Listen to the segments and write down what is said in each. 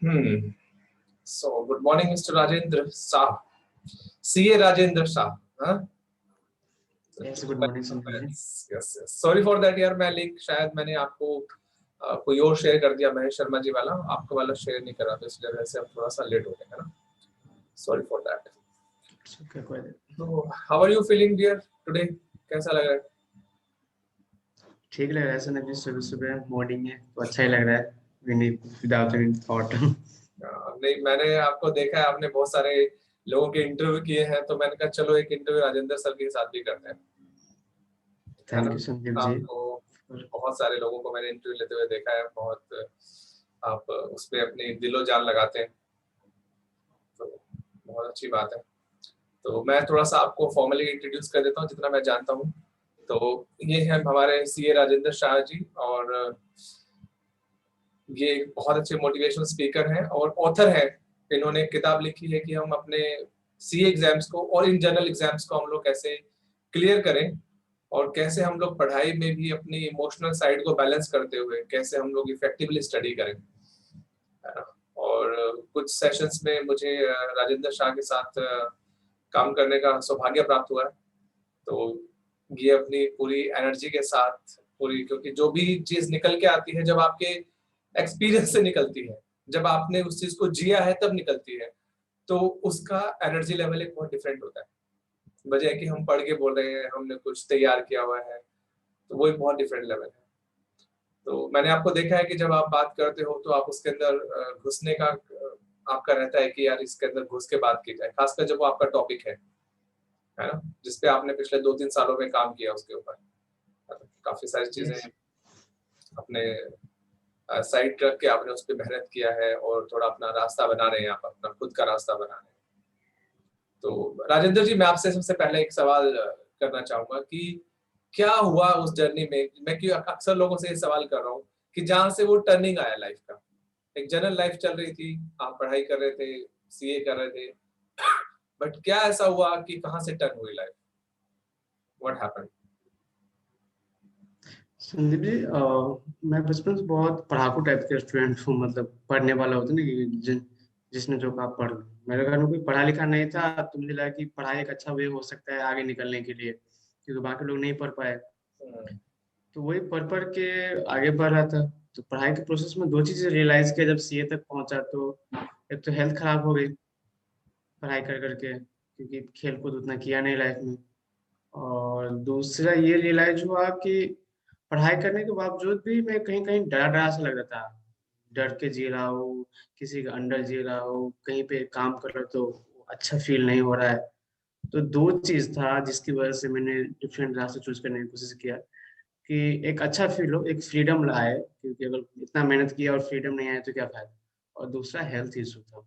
Hmm. So, good morning, Mr. Rajendra Shah. CA Rajendra Shah. Huh? Yes, good morning, Sandeep ji. Yes, yes. Sorry for that यार, मैं link शायद मैंने आपको कोई और share कर दिया, महेश शर्मा जी वाला, आपको वाला शेयर नहीं करा, तो इसलिए वजह से हम थोड़ा सा लेट हो गए, है ना. Sorry for that. Okay, कोई नहीं. So, how are you feeling, dear, today? कैसा लग रहा है? ठीक लग रहा है संदीप जी. सुबह सुबह मॉर्निंग है तो अच्छा ही लग रहा है. Without any thought. नहीं, मैंने आपको देखा है, आपने बहुत सारे लोगों के इंटरव्यू किए हैं, तो मैंने कहा चलो एक इंटरव्यू राजेंद्र सर के साथ भी करते हैं. Thank you Sandeep ji. आपको बहुत सारे लोगों को मैंने इंटरव्यू लेते हुए देखा है, बहुत आप उस पे अपनी दिलो जान लगाते हैं, तो बहुत अच्छी बात है. तो मैं थोड़ा सा आपको फॉर्मली इंट्रोड्यूस कर देता हूँ जितना मैं जानता हूँ. तो ये हैं हमारे सीए राजेंद्र शाह जी, और ये बहुत अच्छे मोटिवेशनल स्पीकर हैं और ऑथर हैं. इन्होंने किताब लिखी है कि हम अपने सीए एग्जाम्स को और इन जनरल एग्जाम्स को हम लोग कैसे क्लियर करें, और कैसे हम लोग पढ़ाई में भी अपनी इमोशनल साइड को बैलेंस करते हुए कैसे हम लोग इफेक्टिवली स्टडी करें, है ना. और कुछ सेशंस में मुझे राजेंद्र शाह के साथ काम करने का सौभाग्य प्राप्त हुआ है. तो ये अपनी पूरी एनर्जी के साथ पूरी, क्योंकि जो भी चीज निकल के आती है जब आपके एक्सपीरियंस से निकलती है, जब आपने उस चीज को जिया है तब निकलती है, तो उसका एनर्जी लेवल एक बहुत डिफरेंट होता है, बजाय कि हम पढ़ के बोल रहे हैं हमने कुछ तैयार किया हुआ है, तो वो एक बहुत डिफरेंट लेवल है. तो मैंने आपको देखा है कि जब आप बात करते हो तो आप उसके अंदर घुसने का आपका रहता है कि यार इसके अंदर घुस के बात की जाए, खासकर जब वो आपका टॉपिक है ना, जिसपे आपने पिछले 2-3 सालों में काम किया उसके ऊपर. काफी सारी चीजें अपने साइड रख के आपने उस पर मेहनत किया है और थोड़ा अपना रास्ता बना रहे हैं, आप अपना खुद का रास्ता बना रहे हैं. तो राजेंद्र जी, मैं आपसे सबसे पहले एक सवाल करना चाहूंगा कि क्या हुआ उस जर्नी में. मैं क्यों अक्सर लोगों से ये सवाल कर रहा हूँ कि जहां से वो टर्निंग आया लाइफ का, एक जनरल लाइफ चल रही थी, आप पढ़ाई कर रहे थे, सीए कर रहे थे, बट क्या ऐसा हुआ कि कहां से टर्न हुई life, what happened? Sandeep ji, मैं बचपन से बहुत पढ़ाकू टाइप के स्टूडेंट हूँ. मतलब पढ़ने वाला होता ना कि जिसने जो कहा पढ़ लो. मेरे घर में कोई पढ़ा लिखा नहीं था, तो मुझे लगा कि पढ़ाई एक अच्छा वे हो सकता है आगे निकलने के लिए, क्योंकि बाकी लोग नहीं पढ़ पाए. तो वही पढ़ पढ़ के आगे बढ़ रहा था. तो पढ़ाई के प्रोसेस में दो चीजें रियलाइज किया जब सीए तक पहुंचा. तो एक तो हेल्थ खराब हो गई पढ़ाई कर करके, क्योंकि खेल कूद उतना किया नहीं लाइफ में. और दूसरा ये रियलाइज हुआ कि पढ़ाई करने के बावजूद भी मैं कहीं कहीं डरा डरा सा लग रहा था. डर के जी रहा हूँ, किसी के अंडर जी रहा हूँ, कहीं पे काम कर रहा तो अच्छा फील नहीं हो रहा है. तो दो चीज था जिसकी वजह से मैंने डिफरेंट रास्ते चूज करने की कोशिश किया कि एक अच्छा फील हो, एक फ्रीडम आए, क्योंकि अगर इतना मेहनत किया और फ्रीडम नहीं आया तो क्या फायदा. और दूसरा हेल्थ इशू था.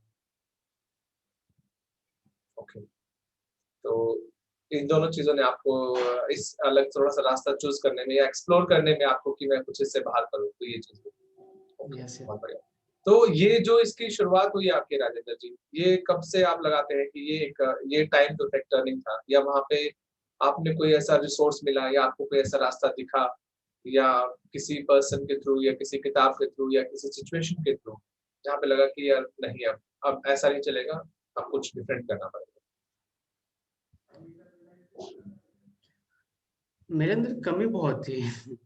ओके. तो इन दोनों चीजों ने आपको इस अलग थोड़ा सा रास्ता चूज करने में या एक्सप्लोर करने में आपको कि मैं कुछ इससे बाहर करूं, तो ये चीज यस. बहुत बढ़िया. तो ये जो इसकी शुरुआत हुई आपके राजेंद्र जी, ये कब से आप लगाते हैं कि ये टाइम टू टेक टर्निंग था, या वहां पे आपने कोई ऐसा रिसोर्स मिला या आपको कोई ऐसा रास्ता दिखा, या किसी पर्सन के थ्रू या किसी किताब के थ्रू या किसी सिचुएशन के थ्रू, जहाँ पे लगा कि यार नहीं, अब ऐसा नहीं चलेगा, अब कुछ डिफरेंट करना पड़ेगा? मेरे अंदर कमी बहुत थी.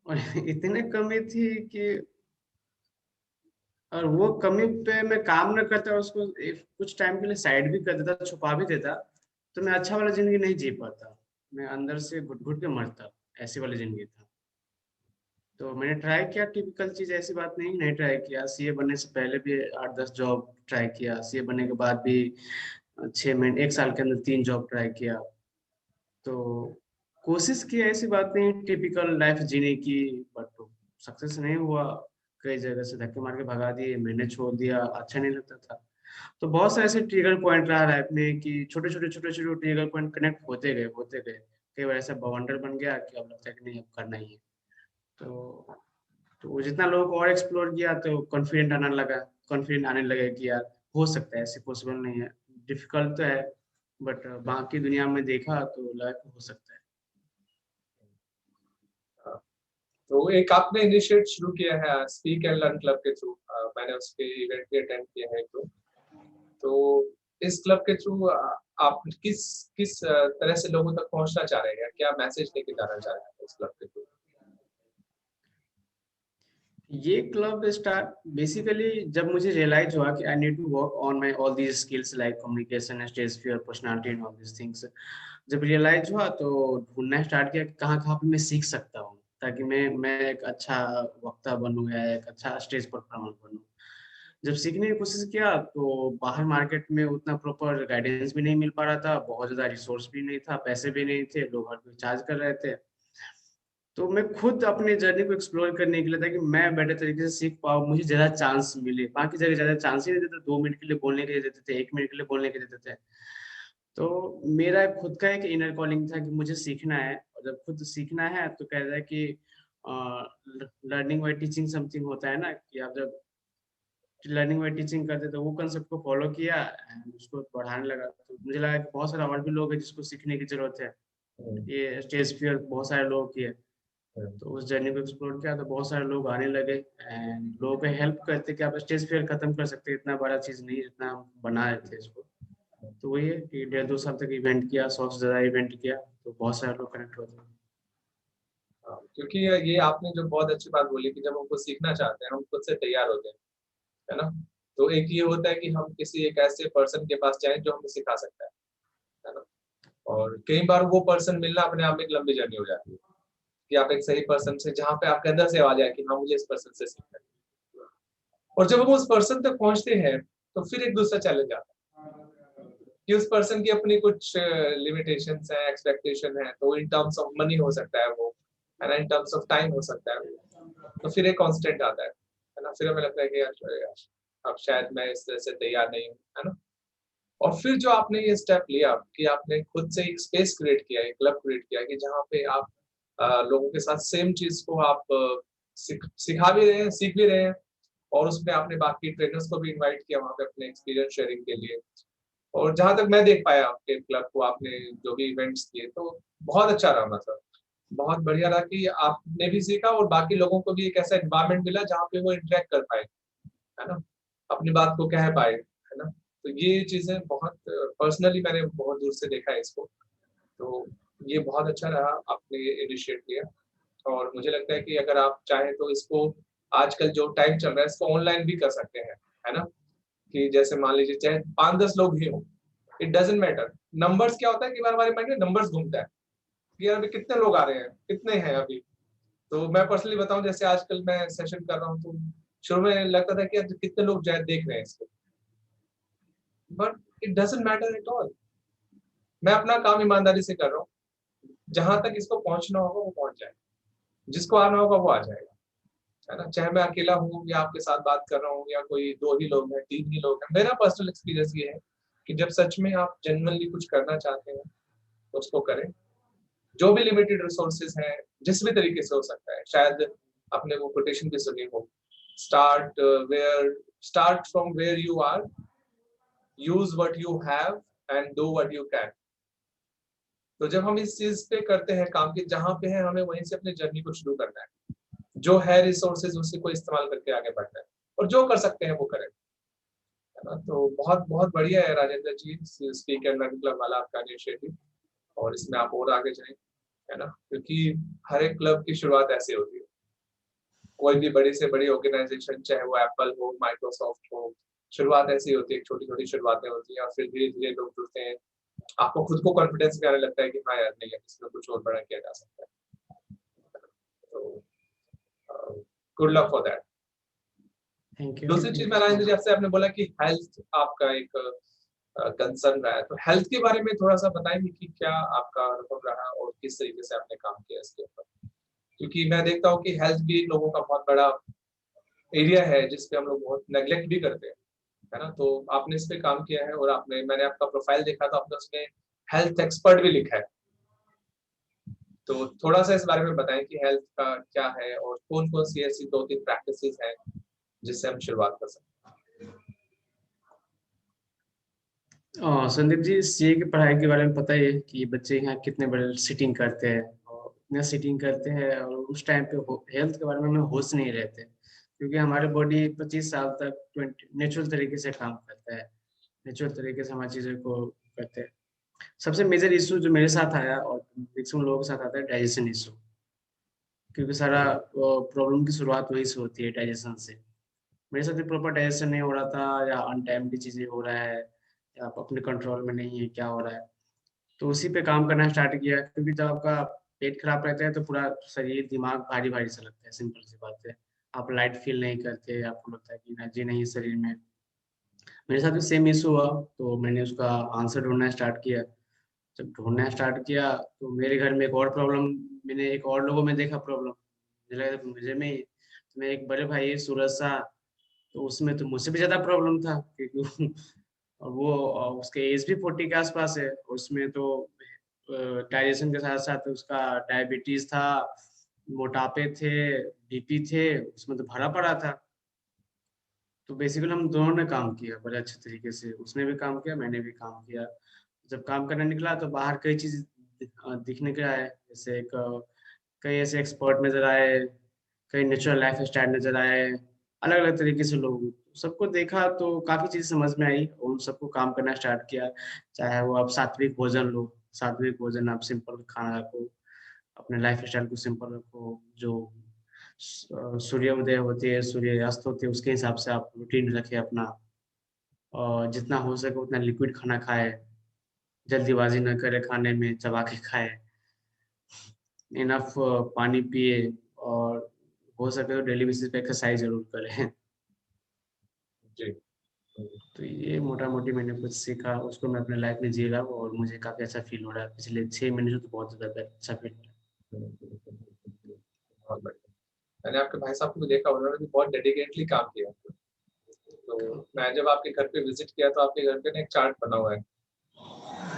और इतनी कमी थी कि और वो कमी पे मैं काम न करता, उसको कुछ टाइम के लिए साइड भी कर देता, छुपा भी देता, तो मैं अच्छा वाला जिंदगी नहीं जी पाता. मैं अंदर से घुट घुट के मरता. ऐसी वाली जिंदगी था. तो मैंने ट्राई किया. टिपिकल चीज, ऐसी बात नहीं ट्राई किया. सीए बनने से पहले भी 8-10 जॉब ट्राई किया. सीए बनने के बाद भी 6 महीने 1 साल के अंदर 3 जॉब ट्राई किया. तो कोशिश की, ऐसी बात नहीं टिपिकल लाइफ जीने की, बट सक्सेस नहीं हुआ. कई जगह से धक्के मार के भगा दिए, मैंने छोड़ दिया, अच्छा नहीं लगता था. तो बहुत सारे ऐसे ट्रिगर पॉइंट रहा लाइफ में कि छोटे छोटे ट्रिगर पॉइंट कनेक्ट होते गए. कई बार ऐसा बवंडर बन गया कि अब लगता है कि नहीं, अब करना ही है. तो वो जितना लोगों को और एक्सप्लोर किया तो कॉन्फिडेंट आने लगे कि यार हो सकता है, ऐसे पॉसिबल नहीं है, डिफिकल्ट तो है, बट बाकी दुनिया में देखा तो लगा कि हो सकता है. तो एक आपने इनिशिएट शुरू किया है स्पीक एंड लर्न क्लब के थ्रू, मैंने उसके इवेंट भी अटेंड किया है एक दो। तो इस क्लब के थ्रू आप किस किस तरह से लोगों तक पहुंचना चाह रहे हैं, क्या मैसेज लेके जाना चाह रहे हैं इस क्लब के थ्रू? ये क्लब स्टार्ट बेसिकली जब मुझे रियलाइज हुआ कि I need to work on my all these skills like communication, stage fear, personality and all these things. जब रियलाइज हुआ तो ढूंढना स्टार्ट किया कि कहाँ-कहाँ पे मैं सीख सकता हूँ, ताकि मैं एक अच्छा वक्ता बनूँ या एक अच्छा स्टेज परफॉर्मर बनूँ। जब सीखने की कोशिश किया तो बाहर मार्केट में उतना प्रॉपर गाइडेंस भी नहीं मिल पा रहा था, बहुत ज़्यादा रिसोर्स भी नहीं था, पैसे भी नहीं थे, लोग हर कोई चार्ज कर रहे थे। तो मैं खुद अपनी जर्नी को एक्सप्लोर करने के लिए था कि मैं बेटर तरीके से सीख पाऊँ, मुझे ज़्यादा चांस मिले। बाकी जगह ज़्यादा चांस ही नहीं देते, 2 मिनट के लिए बोलने के लिए देते थे, 1 मिनट के लिए बोलने के लिए देते थे। तो मेरा खुद का एक इनर कॉलिंग था कि मुझे सीखना है, और जब खुद सीखना है तो कहता है कि अ, ल लर्निंग बाय टीचिंग समथिंग होता है ना, कि आप जब लर्निंग बाय टीचिंग करते तो वो कांसेप्ट को फॉलो किया एंड उसको बढ़ाने लगा। तो मुझे लगा कि बहुत सारे और भी लोग हैं जिसको सीखने की ज़रूरत है। हुँ, ये स्टेज फ़ियर बहुत सारे लोगों की है। हुँ, तो उस जर्नी को एक्सप्लोर किया तो बहुत सारे लोग आने लगे एंड लोगों को हेल्प करते कि आप स्टेज फ़ियर खत्म कर सकते हैं, इतना बड़ा चीज़ नहीं है जितना हम बना रहे थे इसको। तो वही है कि डेढ़ 2 साल तक इवेंट किया, 100 से ज़्यादा इवेंट किया, तो बहुत सारे लोग कनेक्ट हुए थे। हाँ, क्योंकि ये आपने जो बहुत अच्छी बात बोली कि जब हम कुछ सीखना चाहते हैं, हम खुद से तैयार होते हैं, है ना? तो एक ये होता है कि हम किसी एक ऐसे पर्सन के पास जाएँ जो हमें सिखा सकता है ना? और कई बार वो पर्सन मिलना अपने आप में एक लंबी जर्नी हो जाती है, कि आप एक सही पर्सन से जहाँ पे आपके अंदर से आवाज़ आए कि हाँ, मुझे इस पर्सन से सीखना है। और जब हम उस पर्सन तक पहुँचते हैं, तो फिर एक दूसरा चैलेंज आता है कि उस पर्सन की अपनी कुछ लिमिटेशंस हैं, एक्सपेक्टेशन है, तो इन टर्म्स ऑफ मनी हो सकता है वो, है ना? इन टर्म्स ऑफ टाइम हो सकता है वो। तो फिर एक कांस्टेंट आता है ना? फिर हमें लगता है कि यार, अब शायद मैं इस तरह से तैयार नहीं हूँ, है ना? और फिर जो आपने ये स्टेप लिया कि आपने खुद से एक स्पेस क्रिएट किया, एक क्लब क्रिएट किया कि जहाँ पे आप लोगों के साथ सेम चीज़ को आप सिखा भी रहे हैं, सीख भी रहे हैं, और उसमें आपने बाकी ट्रेनर्स को भी इनवाइट किया वहाँ पे अपने एक्सपीरियंस शेयरिंग के लिए। और जहाँ तक मैं देख पाया आपके क्लब को, आपने जो भी इवेंट्स किए, तो बहुत अच्छा रहा, मतलब बहुत बढ़िया रहा कि आपने भी सीखा और बाकी लोगों को भी एक ऐसा एनवायरनमेंट मिला जहाँ पे वो इंटरैक्ट कर पाए, है ना? अपनी बात को कह पाए, है ना? तो ये चीज़ें बहुत पर्सनली मैंने बहुत दूर से देखा है इसको, तो ये बहुत अच्छा रहा आपने ये इनिशिएट लिया। और मुझे लगता है कि अगर आप चाहें तो इसको, आजकल जो टाइम चल रहा है, इसको ऑनलाइन भी कर सकते हैं, है ना? कि जैसे मान लीजिए चाहे 5-10 लोग ही हों, इट डज़न्ट मैटर। नंबर्स क्या होता है कि हमारे माइंड में नंबर्स घूमता है, कि यार अभी कितने लोग आ रहे हैं, कितने हैं अभी? तो मैं पर्सनली बताऊँ, जैसे आजकल मैं सेशन कर रहा हूँ, तो शुरू में लगता था कि यार कितने लोग शायद देख रहे हैं इसको, but it doesn't matter at all. मैं अपना काम ईमानदारी से कर रहा हूँ, जहाँ तक इसको पहुँचना होगा वो पहुँच जाएगा, जिसको आना होगा वो आ जाएगा, है ना? चाहे मैं अकेला हूँ या आपके साथ बात कर रहा हूँ या कोई 2 ही लोग हैं, 3 ही लोग हैं। मेरा पर्सनल एक्सपीरियंस ये है कि जब सच में आप जेन्युइनली कुछ करना चाहते हैं, तो उसको करें। जो भी लिमिटेड रिसोर्सेज़ हैं, जिस भी तरीके से हो सकता है, शायद आपने वो कोटेशन भी सुनी हो, start where start from where you are, use what you have and do what you can. तो जब हम इस चीज़ पे करते हैं काम, कि जहाँ पे है हमें वहीं से अपनी जर्नी को शुरू करना है। जो है रिसोर्सेज़ उसी को इस्तेमाल करके आगे बढ़ना है, और जो कर सकते हैं वो करें, है ना? तो बहुत बहुत बढ़िया है राजेंद्र जी, स्पीक एंड लर्न क्लब वाला आपका इनिशिएटिव, और इसमें आप और आगे जाएँ, है ना? क्योंकि हर एक क्लब की शुरुआत ऐसे होती है। कोई भी बड़ी से बड़ी ऑर्गेनाइज़ेशन, चाहे वो एप्पल हो, माइक्रोसॉफ्ट हो, शुरुआत ऐसी होती है, छोटी-छोटी शुरुआतें होती हैं और फिर धीरे-धीरे लोग जुड़ते हैं। आपको खुद को कॉन्फिडेंस भी आने लगता है कि हाँ यार, नहीं है, इसमें कुछ और बड़ा किया जा सकता है। तो uh, good luck for that. Thank you, दूसरी चीज़ थैंक यू मैं सो राजेंद्र जी, मच। आपसे आपने बोला कि हेल्थ आपका एक कंसर्न रहा है, तो हेल्थ के बारे में थोड़ा-सा बताएँगे कि क्या आपका अनुभव रहा और किस तरीके से आपने काम किया इसके ऊपर? क्योंकि मैं देखता हूँ कि हेल्थ भी लोगों का बहुत बड़ा एरिया है जिस पे हम लोग बहुत नेग्लेक्ट भी करते हैं, है ना? तो आपने इस पे काम किया है और आपने मैंने आपका प्रोफाइल देखा तो आपने उसमें हेल्थ एक्सपर्ट भी लिखा है। तो थोड़ा-सा इस बारे में बताएँ कि हेल्थ का क्या है और कौन-कौन सी ऐसी 2-3 प्रैक्टिसेज़ हैं जिससे हम शुरुआत कर सकते संदीप जी, सीए की पढ़ाई के बारे में पता ही है कि बच्चे यहाँ कितने बड़े सिटिंग करते हैं, और इतना सीटिंग करते हैं और उस टाइम पे हेल्थ के बारे में हमें होश नहीं रहते, क्योंकि हमारे बॉडी 25 साल तक 20 नेचुरल तरीके से काम करता है, नेचुरल तरीके से हमारी चीज़ों को करते हैं। सबसे मेजर इश्यू जो मेरे साथ आया और मैक्सिमम लोगों के साथ आता है, डाइजेशन इश्यू, क्योंकि सारा प्रॉब्लम की शुरुआत वहीं से होती है, डाइजेशन से। मेरे साथ भी प्रॉपर डाइजेशन नहीं हो रहा था, या अनटाइमली चीज़ें हो रहा है, या आप अपने कंट्रोल में नहीं है, क्या हो रहा है। तो उसी पे काम करना स्टार्ट किया, क्योंकि जब आपका पेट खराब रहता है तो पूरा शरीर, दिमाग भारी-भारी सा लगता है, सिंपल सी बात है। आप लाइट फ़ील नहीं करते, आपको लगता है कि एनर्जी नहीं है शरीर में। मेरे साथ भी सेम इश्यू हुआ, तो मैंने उसका आंसर ढूँढना स्टार्ट किया। जब ढूँढना स्टार्ट किया, तो मेरे घर में एक और प्रॉब्लम, मैंने एक और लोगों में देखा प्रॉब्लम। मुझे लगा मुझे में ही, तो मेरे एक बड़े भाई है सूरज शाह, तो उसमें तो मुझसे भी ज़्यादा प्रॉब्लम था, क्योंकि और वो उसके एज भी 40 के आस-पास है। उसमें तो डाइजेशन के साथ-साथ उसका डायबिटीज़ था, मोटापे थे, बीपी थे, उसमें तो भरा पड़ा था। तो बेसिकली हम दोनों ने काम किया बड़े अच्छे तरीके से। उसने भी काम किया, मैंने भी काम किया। जब काम करने निकला तो बाहर कई चीज़ दिखने के आए। जैसे कई ऐसे एक्सपर्ट नज़र आए, कई नेचुरल लाइफ़स्टाइल नज़र आए, अलग-अलग तरीके से लोग। सबको देखा तो काफ़ी चीज़ समझ में आई, और उन सबको काम करना स्टार्ट किया। चाहे वो आप सात्विक भोजन लो, सात्विक भोजन, आप सिंपल खाना रखो, अपने लाइफ़स्टाइल को सिंपल रखो, जो सूर्योदय होती है, सूर्यास्त होती है, उसके हिसाब से आप रूटीन रखें अपना, और जितना हो सके उतना लिक्विड खाना खाएँ, जल्दीबाज़ी ना करें खाने में, चबा के खाएँ, इनफ पानी पिए, और हो सके तो डेली बेसिस पे एक्सरसाइज़ ज़रूर करें। जी। हुँ, तो ये मोटा-मोटी मैंने कुछ सीखा, उसको मैं अपने लाइफ़ में जी रहा हूँ, और मुझे काफ़ी अच्छा फ़ील हो रहा है। पिछले 6 महीने से तो बहुत ज़्यादा अच्छा फ़ील हो रहा है। हुँ, हुँ, हुँ, हुँ। बहुत बढ़िया। मैंने आपके भाई साहब को भी देखा, उन्होंने भी बहुत डेडिकेटली काम किया। तो मैं जब आपके घर पे विज़िट किया तो आपके घर पे ना एक चार्ट बना हुआ है,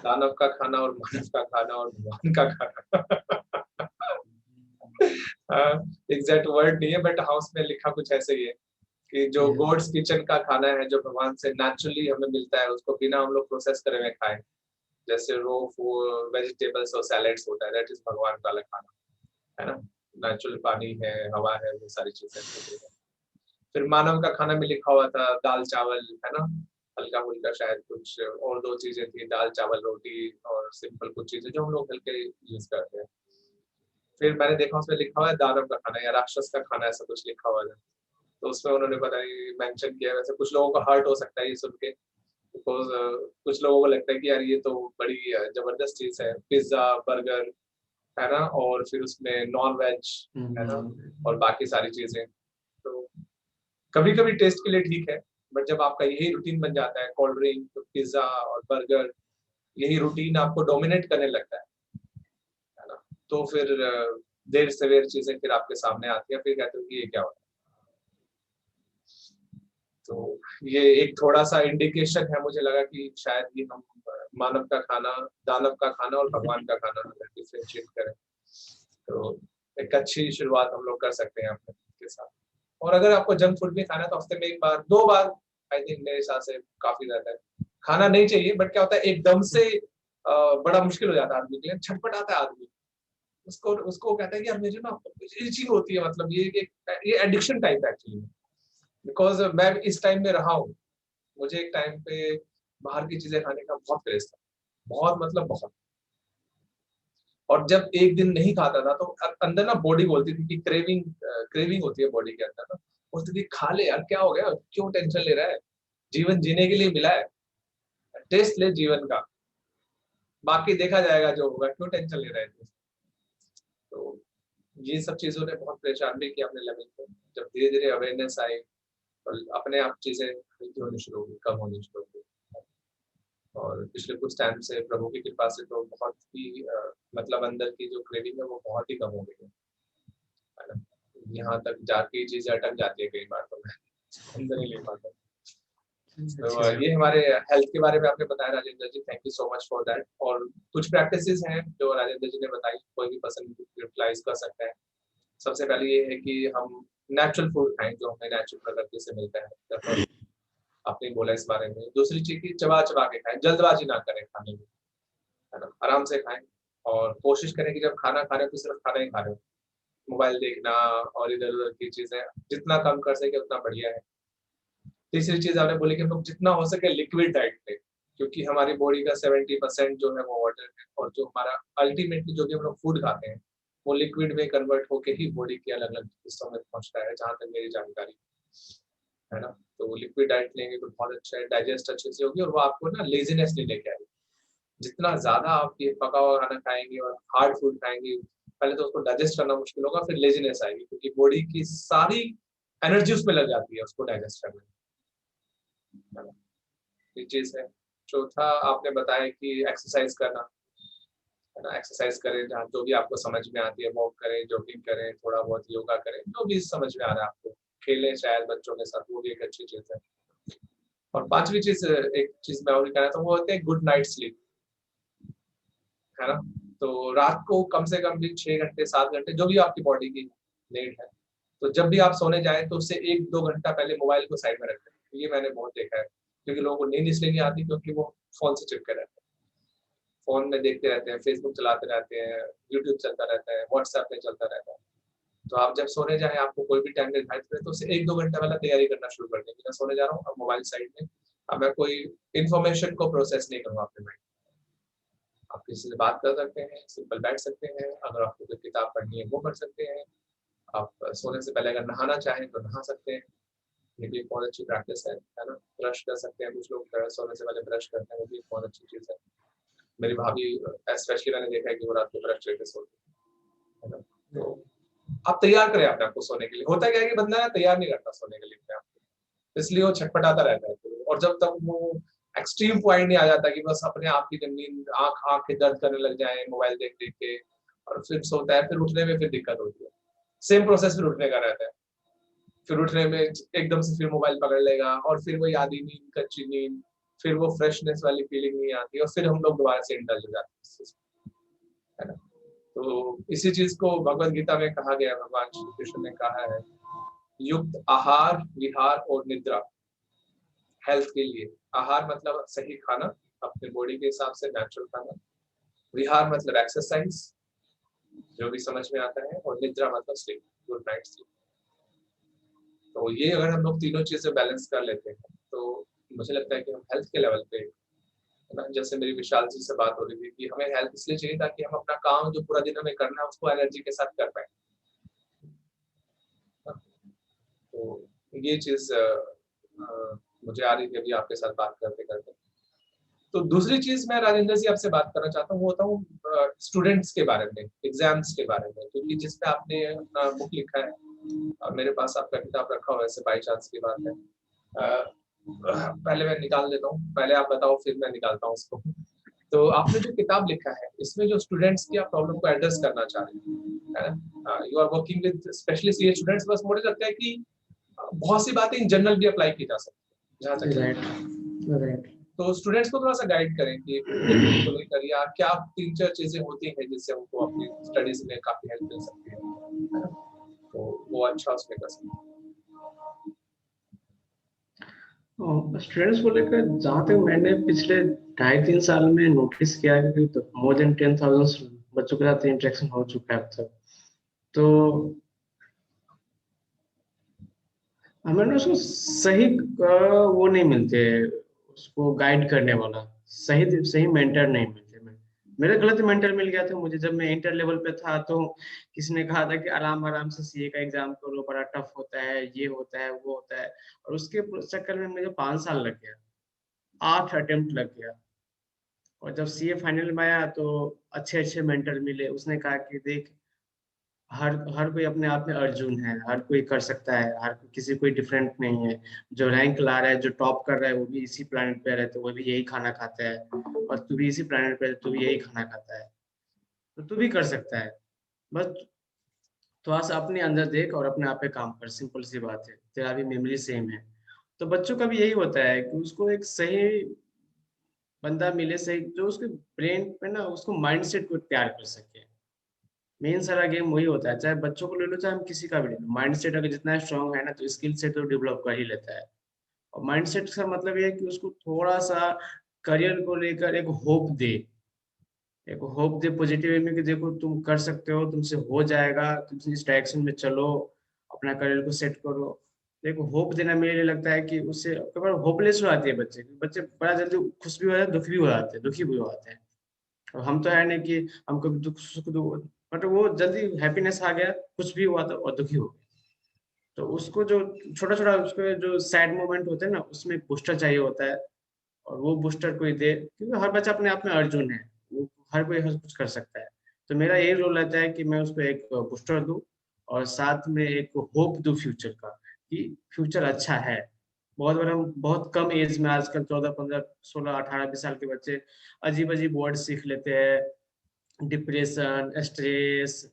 दानव का खाना और मानव का खाना और भगवान का खाना। एग्ज़ैक्ट वर्ड नहीं है, बट हाँ, उसमें लिखा कुछ ऐसे ही है कि जो यस, गॉड्स किचन का खाना है, जो भगवान से नेचुरली हमें मिलता है, उसको बिना हम लोग प्रोसेस करे हुए खाएँ। जैसे रो वेजिटेबल्स और सैलेड्स होता है, दैट इज़ भगवान वाला खाना, है ना? नेचुरल पानी है, हवा है, वो सारी चीज़ें मिल रही हैं। फिर मानव का खाना में लिखा हुआ था दाल-चावल, है ना? हल्का-फुल्का शायद कुछ और 2 चीज़ें थी, दाल-चावल, रोटी और सिंपल कुछ चीज़ें जो हम लोग हल्के यूज़ करते हैं। फिर मैंने देखा उसमें लिखा हुआ है दानव का खाना या राक्षस का खाना, ऐसा कुछ लिखा हुआ है। तो उसमें उन्होंने पता नहीं मेंशन किया है, वैसे कुछ लोगों को हर्ट हो सकता है ये सुन के, बिकॉज़ कुछ लोगों को लगता है कि यार ये तो बड़ी ज़बरदस्त चीज़ है, पिज़्ज़ा, बर्गर, है ना? और फिर उसमें नॉन-वेज, हुँ, है ना? और हुँ। बाकी सारी चीज़ें। तो कभी-कभी टेस्ट के लिए ठीक है, बट जब आपका यही रूटीन बन जाता है, कोल्ड ड्रिंक, पिज़्ज़ा और बर्गर, यही रूटीन आपको डोमिनेट करने लगता है ना? तो फिर देर-सवेर चीज़ें फिर आपके सामने आती हैं, फिर कहते हो कि ये क्या हो रहा है? तो ये एक थोड़ा-सा इंडिकेशन है, मुझे लगा कि शायद ये हम मानव का खाना, दानव का खाना और भगवान का खाना अगर डिफरेंशिएट करें, तो एक अच्छी शुरुआत हम लोग कर सकते हैं अपने के साथ। और अगर आपको जंक फूड भी खाना है तो हफ्ते में 1 बार, 2 बार, आई थिंक मेरे हिसाब से काफ़ी ज़्यादा है। खाना नहीं चाहिए, बट क्या होता है एकदम से बड़ा मुश्किल हो जाता है आदमी के लिए, छटपटाता है आदमी। उसको उसको कहता है कि यार मुझे ना इचिंग होती है, मतलब ये एडिक्शन टाइप है एक्चुअली। बिकॉज़ मैं इस टाइम में रहा हूँ। मुझे एक टाइम पे बाहर की चीज़ें खाने का बहुत क्रेज़ था। बहुत मतलब बहुत। और जब एक दिन नहीं खाता था तो अंदर ना बॉडी बोलती थी कि क्रेविंग होती है बॉडी के अंदर ना। बोलती थी खा ले यार, क्या हो गया? क्यों टेंशन ले रहा है? जीवन जीने के लिए मिला है। टेस्ट ले जीवन का। बाकी देखा जाएगा जो होगा, क्यों टेंशन ले रहा है तू? तो ये सब चीज़ों ने बहुत परेशान भी किया अपने लेवल पे। जब धीरे-धीरे अवेयरनेस आई और अपने आप चीज़ें हल्की होनी शुरू हो गई, कम होनी शुरू हो गई। और पिछले कुछ टाइम से प्रभु की कृपा से तो बहुत ही मतलब अंदर की जो क्रेविंग है वो बहुत ही कम हो गई है ना? यहाँ तक जाके ये चीज़ें अटक जाती है कई बार तो मैं अंदर ही ले पाता हूँ। तो अच्छी बात ये है। हमारे हेल्थ के बारे में आपने बताया Rajendra ji, thank you so much for that. और कुछ प्रैक्टिसेज़ हैं जो राजेंद्र जी ने बताई, कोई भी पर्सन यूटिलाइज़ कर सकता है। सबसे पहले ये है कि हम नेचुरल फूड खाएँ जो हमें नेचुरल प्रकृति से मिलता है। द फर्स्ट आपने बोला इस बारे में। दूसरी चीज़ कि चबा-चबा के खाएँ, जल्दबाज़ी ना करें खाने में, है ना? आराम से खाएँ और कोशिश करें कि जब खाना खा रहे हो तो सिर्फ खाना ही खा रहे हो, मोबाइल देखना और इधर-उधर की चीज़ें जितना कम कर सके उतना बढ़िया है। तीसरी चीज़ आपने बोली कि हम लोग जितना हो सके लिक्विड डाइट लें, क्योंकि हमारी बॉडी का 70% जो है वो वाटर है और जो हमारा अल्टीमेटली जो भी हम लोग फूड खाते हैं, वो लिक्विड में कन्वर्ट होके ही बॉडी के अलग-अलग हिस्सों में पहुँचता है, जहाँ तक मेरी जानकारी है ना? तो वो लिक्विड डाइट लेंगे तो बहुत अच्छा है, डाइजेस्ट अच्छे से होगी और वो आपको ना लेज़ीनेस नहीं लेके आएगी। जितना ज़्यादा आप ये पका हुआ खाना खाएँगे और हार्ड फूड खाएँगे, पहले तो उसको डाइजेस्ट करना मुश्किल होगा, फिर लेज़ीनेस आएगी क्योंकि बॉडी की सारी एनर्जी उसमें लग जाती है उसको डाइजेस्ट करने में, है ना? ये चीज़ है। चौथा आपने बताया कि एक्सरसाइज़ करना, है ना? एक्सरसाइज़ करें जहाँ जो भी आपको समझ में आती है, वॉक करें, जॉगिंग करें, थोड़ा बहुत योगा करें, जो भी समझ में आ रहा है आपको। खेलें शायद बच्चों के साथ, वो भी एक अच्छी चीज़ है। और 5वीं चीज़ एक चीज़ मैं और भी कहना चाहूँगा वो होती है गुड नाइट स्लीप, है ना? तो रात को कम से कम भी 6 घंटे, 7 घंटे जो भी आपकी बॉडी की नीड है। तो जब भी आप सोने जाएँ तो उससे 1-2 घंटा पहले मोबाइल को साइड में रख दें। ये मैंने बहुत देखा है, क्योंकि लोगों को नींद इसलिए नहीं आती क्योंकि वो फ़ोन से चिपके रहते हैं। फ़ोन में देखते रहते हैं, फ़ेसबुक चलाते रहते हैं, यूट्यूब चलता रहता है, व्हाट्सएप में चलता रहता है। तो आप जब सोने जाएँ आपको कोई भी टाइम निर्धारित करें तो उससे 1-2 घंटा पहले तैयारी करना शुरू कर दें कि मैं सोने जा रहा हूँ, अब मोबाइल साइड में, अब मैं कोई इन्फॉर्मेशन को प्रोसेस नहीं करूँगा अपने माइंड। आप किसी से बात कर सकते हैं, सिंपल बैठ सकते हैं, अगर आपको कोई किताब पढ़नी है वो पढ़ सकते हैं। आप सोने से पहले अगर नहाना चाहें तो नहा सकते हैं, ये भी एक बहुत अच्छी प्रैक्टिस है ना? ब्रश कर सकते हैं, कुछ लोग सोने से पहले ब्रश करते हैं, वो भी एक बहुत अच्छी चीज़ है। मेरी भाभी स्पेशली मैंने देखा है कि वो रात को ब्रश करके सोती है ना? तो आप तैयार करें अपने आप को सोने के लिए। होता क्या है कि बंदा ना तैयार नहीं करता सोने के लिए अपने आप को, इसलिए वो छटपटाता रहता है फिर और जब तक वो एक्सट्रीम पॉइंट नहीं आ जाता कि बस अपने आप की नींद आँखें दर्द करने लग जाएँ मोबाइल देख-देख के और फिर सोता है, फिर उठने में फिर दिक्कत होती है। सेम प्रोसेस फिर उठने का रहता है। फिर उठने में एकदम से फिर मोबाइल पकड़ लेगा और फिर वही आधी नींद, कच्ची नींद, फिर वो फ्रेशनेस वाली फीलिंग नहीं आती और फिर हम लोग दोबारा से इंडल्ज हो जाते हैं इस चीज़ में, है ना? तो इसी चीज़ को भगवद गीता में कहा गया है, भगवान श्री कृष्ण ने कहा है, युक्त आहार, विहार और निद्रा हेल्थ के लिए। आहार मतलब सही खाना, अपने बॉडी के हिसाब से नेचुरल खाना। विहार मतलब एक्सरसाइज़, जो भी समझ में आता है और निद्रा मतलब स्लीप, गुड नाइट स्लीप। तो ये अगर हम लोग तीनों चीज़ें बैलेंस कर लेते हैं, तो मुझे लगता है कि हम हेल्थ के लेवल पे, है ना, जैसे मेरी विशाल जी से बात हो रही थी कि हमें हेल्थ इसलिए चाहिए ताकि हम अपना काम जो पूरा दिन हमें करना है उसको एनर्जी के साथ कर पाएँ। हाँ, तो ये चीज़ मुझे आ रही थी अभी आपके साथ बात करते-करते। तो दूसरी चीज़ मैं राजेंद्र जी आपसे बात करना चाहता हूँ, वो होता हूँ स्टूडेंट्स के बारे में, एग्ज़ाम्स के बारे में, क्योंकि जिस पे आपने अपना बुक लिखा है मेरे पास आपका किताब रखा हुआ है, ऐसे बाय चांस की बात है। अ, पहले मैं निकाल लेता हूँ, पहले आप बताओ फिर मैं निकालता हूँ उसको। तो आपने जो किताब लिखा है, इसमें जो स्टूडेंट्स की आप प्रॉब्लम को एड्रेस करना चाह रहे हैं, है ना? You are working with specially CA students, बस मुझे लगता है कि बहुत सी बातें इन जनरल भी अप्लाई की जा सकती है, जहाँ तक राइट, राइट। तो स्टूडेंट्स को थोड़ा-सा गाइड करें कि पेपर को लेकर या क्या 3-4 चीज़ें होती हैं जिससे उनको अपनी स्टडीज़ में काफ़ी हेल्प मिल सकती है ना? तो वो अच्छा उसमें कर सकते हैं। स्टूडेंट्स को लेकर जहाँ तक मैंने पिछले 2.5-3 साल में नोटिस किया है कि तो मोर देन 10,000 बच्चों के साथ इंटरेक्शन हो चुका है अब तक। तो हमें ना उसको सही वो नहीं मिलते, उसको गाइड करने वाला, सही सही मेंटर नहीं मिलते। मेरा गलत मेंटर मिल गया था मुझे जब मैं इंटर लेवल पे था, तो किसी ने कहा था कि आराम-आराम से सीए का एग्ज़ाम करो, बड़ा टफ होता है, ये होता है, वो होता है और उसके चक्कर में मुझे 5 साल लग गया, 8 अटेम्प्ट लग गया और जब सीए फाइनल में आया तो अच्छे-अच्छे मेंटर मिले। उसने कहा कि देख हर हर कोई अपने आप में अर्जुन है, हर कोई कर सकता है, हर किसी कोई डिफरेंट नहीं है। जो रैंक ला रहा है, जो टॉप कर रहा है, वो भी इसी प्लैनेट पे है, तो वो भी यही खाना खाता है और तू भी इसी प्लैनेट पे है, तू भी यही खाना खाता है, तो तू भी कर सकता है। बस थोड़ा-सा अपने अंदर देख और अपने आप पे काम कर, सिंपल सी बात है। तेरा भी मेमोरी सेम है। तो बच्चों का भी यही होता है कि उसको एक सही बंदा मिले, सही जो उसके ब्रेन पे ना उसको माइंडसेट को तैयार कर सके। मेन सारा गेम वही होता है, चाहे बच्चों को ले लो, चाहे हम किसी का भी ले लो। माइंडसेट अगर जितना स्ट्रॉन्ग है ना, तो स्किल सेट तो डेवलप कर ही लेता है। और माइंडसेट का मतलब ये है कि उसको थोड़ा-सा करियर को लेकर एक होप दे, एक होप दे पॉजिटिव वे में कि देखो तुम कर सकते हो, तुमसे हो जाएगा, तुम इस डायरेक्शन में चलो, अपना करियर को सेट करो। देखो होप देना मेरे लिए लगता है कि उससे कई बार होपलेस हो जाती है बच्चे, बच्चे बड़ा जल्दी खुश भी हो जाते हैं, दुखी भी हो जाते हैं, दुखी भी हो जाते हैं। और हम तो है नहीं कि हम कभी दुख सुख बट वो जल्दी हैप्पीनेस आ गया, कुछ भी हुआ तो और दुखी हो गए। तो उसको जो छोटा-छोटा उसके जो सैड मोमेंट होते हैं ना, उसमें एक बूस्टर चाहिए होता है और वो बूस्टर कोई दे, क्योंकि हर बच्चा अपने आप में अर्जुन है, वो हर कोई हर कुछ कर सकता है। तो मेरा यही रोल रहता है कि मैं उसको एक बूस्टर दूँ और साथ में एक होप दूँ फ्यूचर का, कि फ्यूचर अच्छा है। बहुत बार हम बहुत कम एज में आजकल 14, 15, 16, 18, 20 साल के बच्चे अजीब-अजीब वर्ड सीख लेते हैं, डिप्रेशन, स्ट्रेस,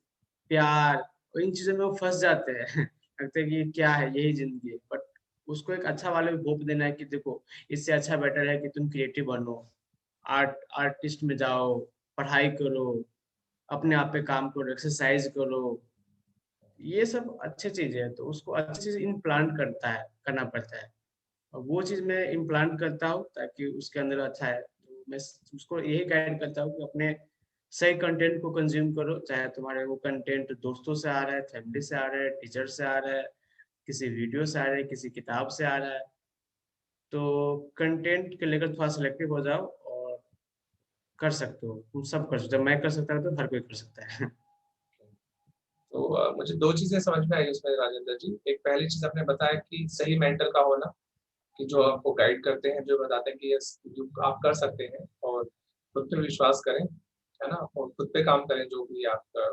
प्यार और इन चीज़ों में वो फँस जाते हैं। लगता है कि ये क्या है, यही ज़िंदगी है। बट उसको एक अच्छा वाला होप देना है कि देखो, इससे अच्छा बेटर है कि तुम क्रिएटिव बनो, आर्टिस्ट में जाओ, पढ़ाई करो, अपने आप पे काम करो, एक्सरसाइज़ करो। ये सब अच्छी चीज़ें हैं, तो उसको अच्छी चीज़ इम्प्लांट करना पड़ता है। और वो चीज़ मैं इम्प्लांट करता हूँ ताकि उसके अंदर अच्छा है। तो मैं उसको यही गाइड करता हूँ कि अपने सही कंटेंट को कंज़्यूम करो, चाहे तुम्हारे वो कंटेंट दोस्तों से आ रहा है, फैमिली से आ रहा है, टीचर से आ रहा है, किसी वीडियो से आ रहा है, किसी किताब से आ रहा है। तो कंटेंट को लेकर थोड़ा सिलेक्टिव हो जाओ और कर सकते हो, तुम सब कर सकते हो। जब मैं कर सकता हूँ तो हर कोई कर सकता है। तो मुझे 2 चीज़ें समझ में आई उसमें राजेंद्र जी। एक पहली चीज़ आपने बताया कि सही मेंटर का होना, कि जो आपको गाइड करते हैं, जो बताते हैं कि यस जो आप कर सकते हैं और खुद पे विश्वास करें, है ना? और खुद पे काम करें जो भी आपका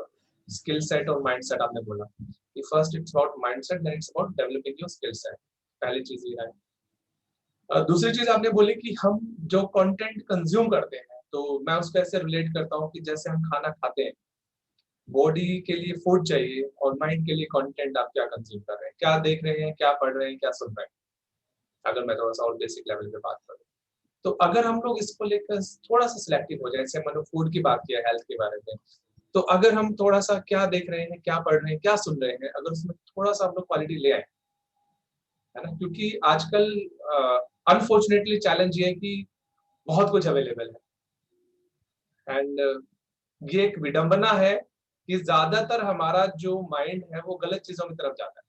स्किल सेट और माइंडसेट आपने बोला। कि first it's about mindset then it's about developing your skill set. पहली चीज़ ये है। दूसरी चीज़ आपने बोली कि हम जो कंटेंट कंज़्यूम करते हैं, तो मैं उसको ऐसे रिलेट करता हूँ कि जैसे हम खाना खाते हैं, बॉडी के लिए फूड चाहिए और माइंड के लिए कंटेंट आप क्या कंज़्यूम कर रहे हैं, क्या देख रहे हैं, क्या पढ़ रहे हैं, क्या सुन रहे हैं, अगर मैं थोड़ा-सा और बेसिक लेवल पे बात करूँ। तो अगर हम लोग इसको लेकर थोड़ा-सा सिलेक्टिव हो जाएँ, जैसे मैंने फूड की बात की है, हेल्थ के बारे में, तो अगर हम थोड़ा-सा क्या देख रहे हैं, क्या पढ़ रहे हैं, क्या सुन रहे हैं, अगर उसमें थोड़ा-सा हम लोग क्वालिटी ले आएँ, है ना? क्योंकि आजकल अनफॉर्चुनेटली चैलेंज ये है कि बहुत कुछ अवेलेबल है एंड ये एक विडंबना है कि ज़्यादातर हमारा जो माइंड है, वो गलत चीज़ों की तरफ जाता है।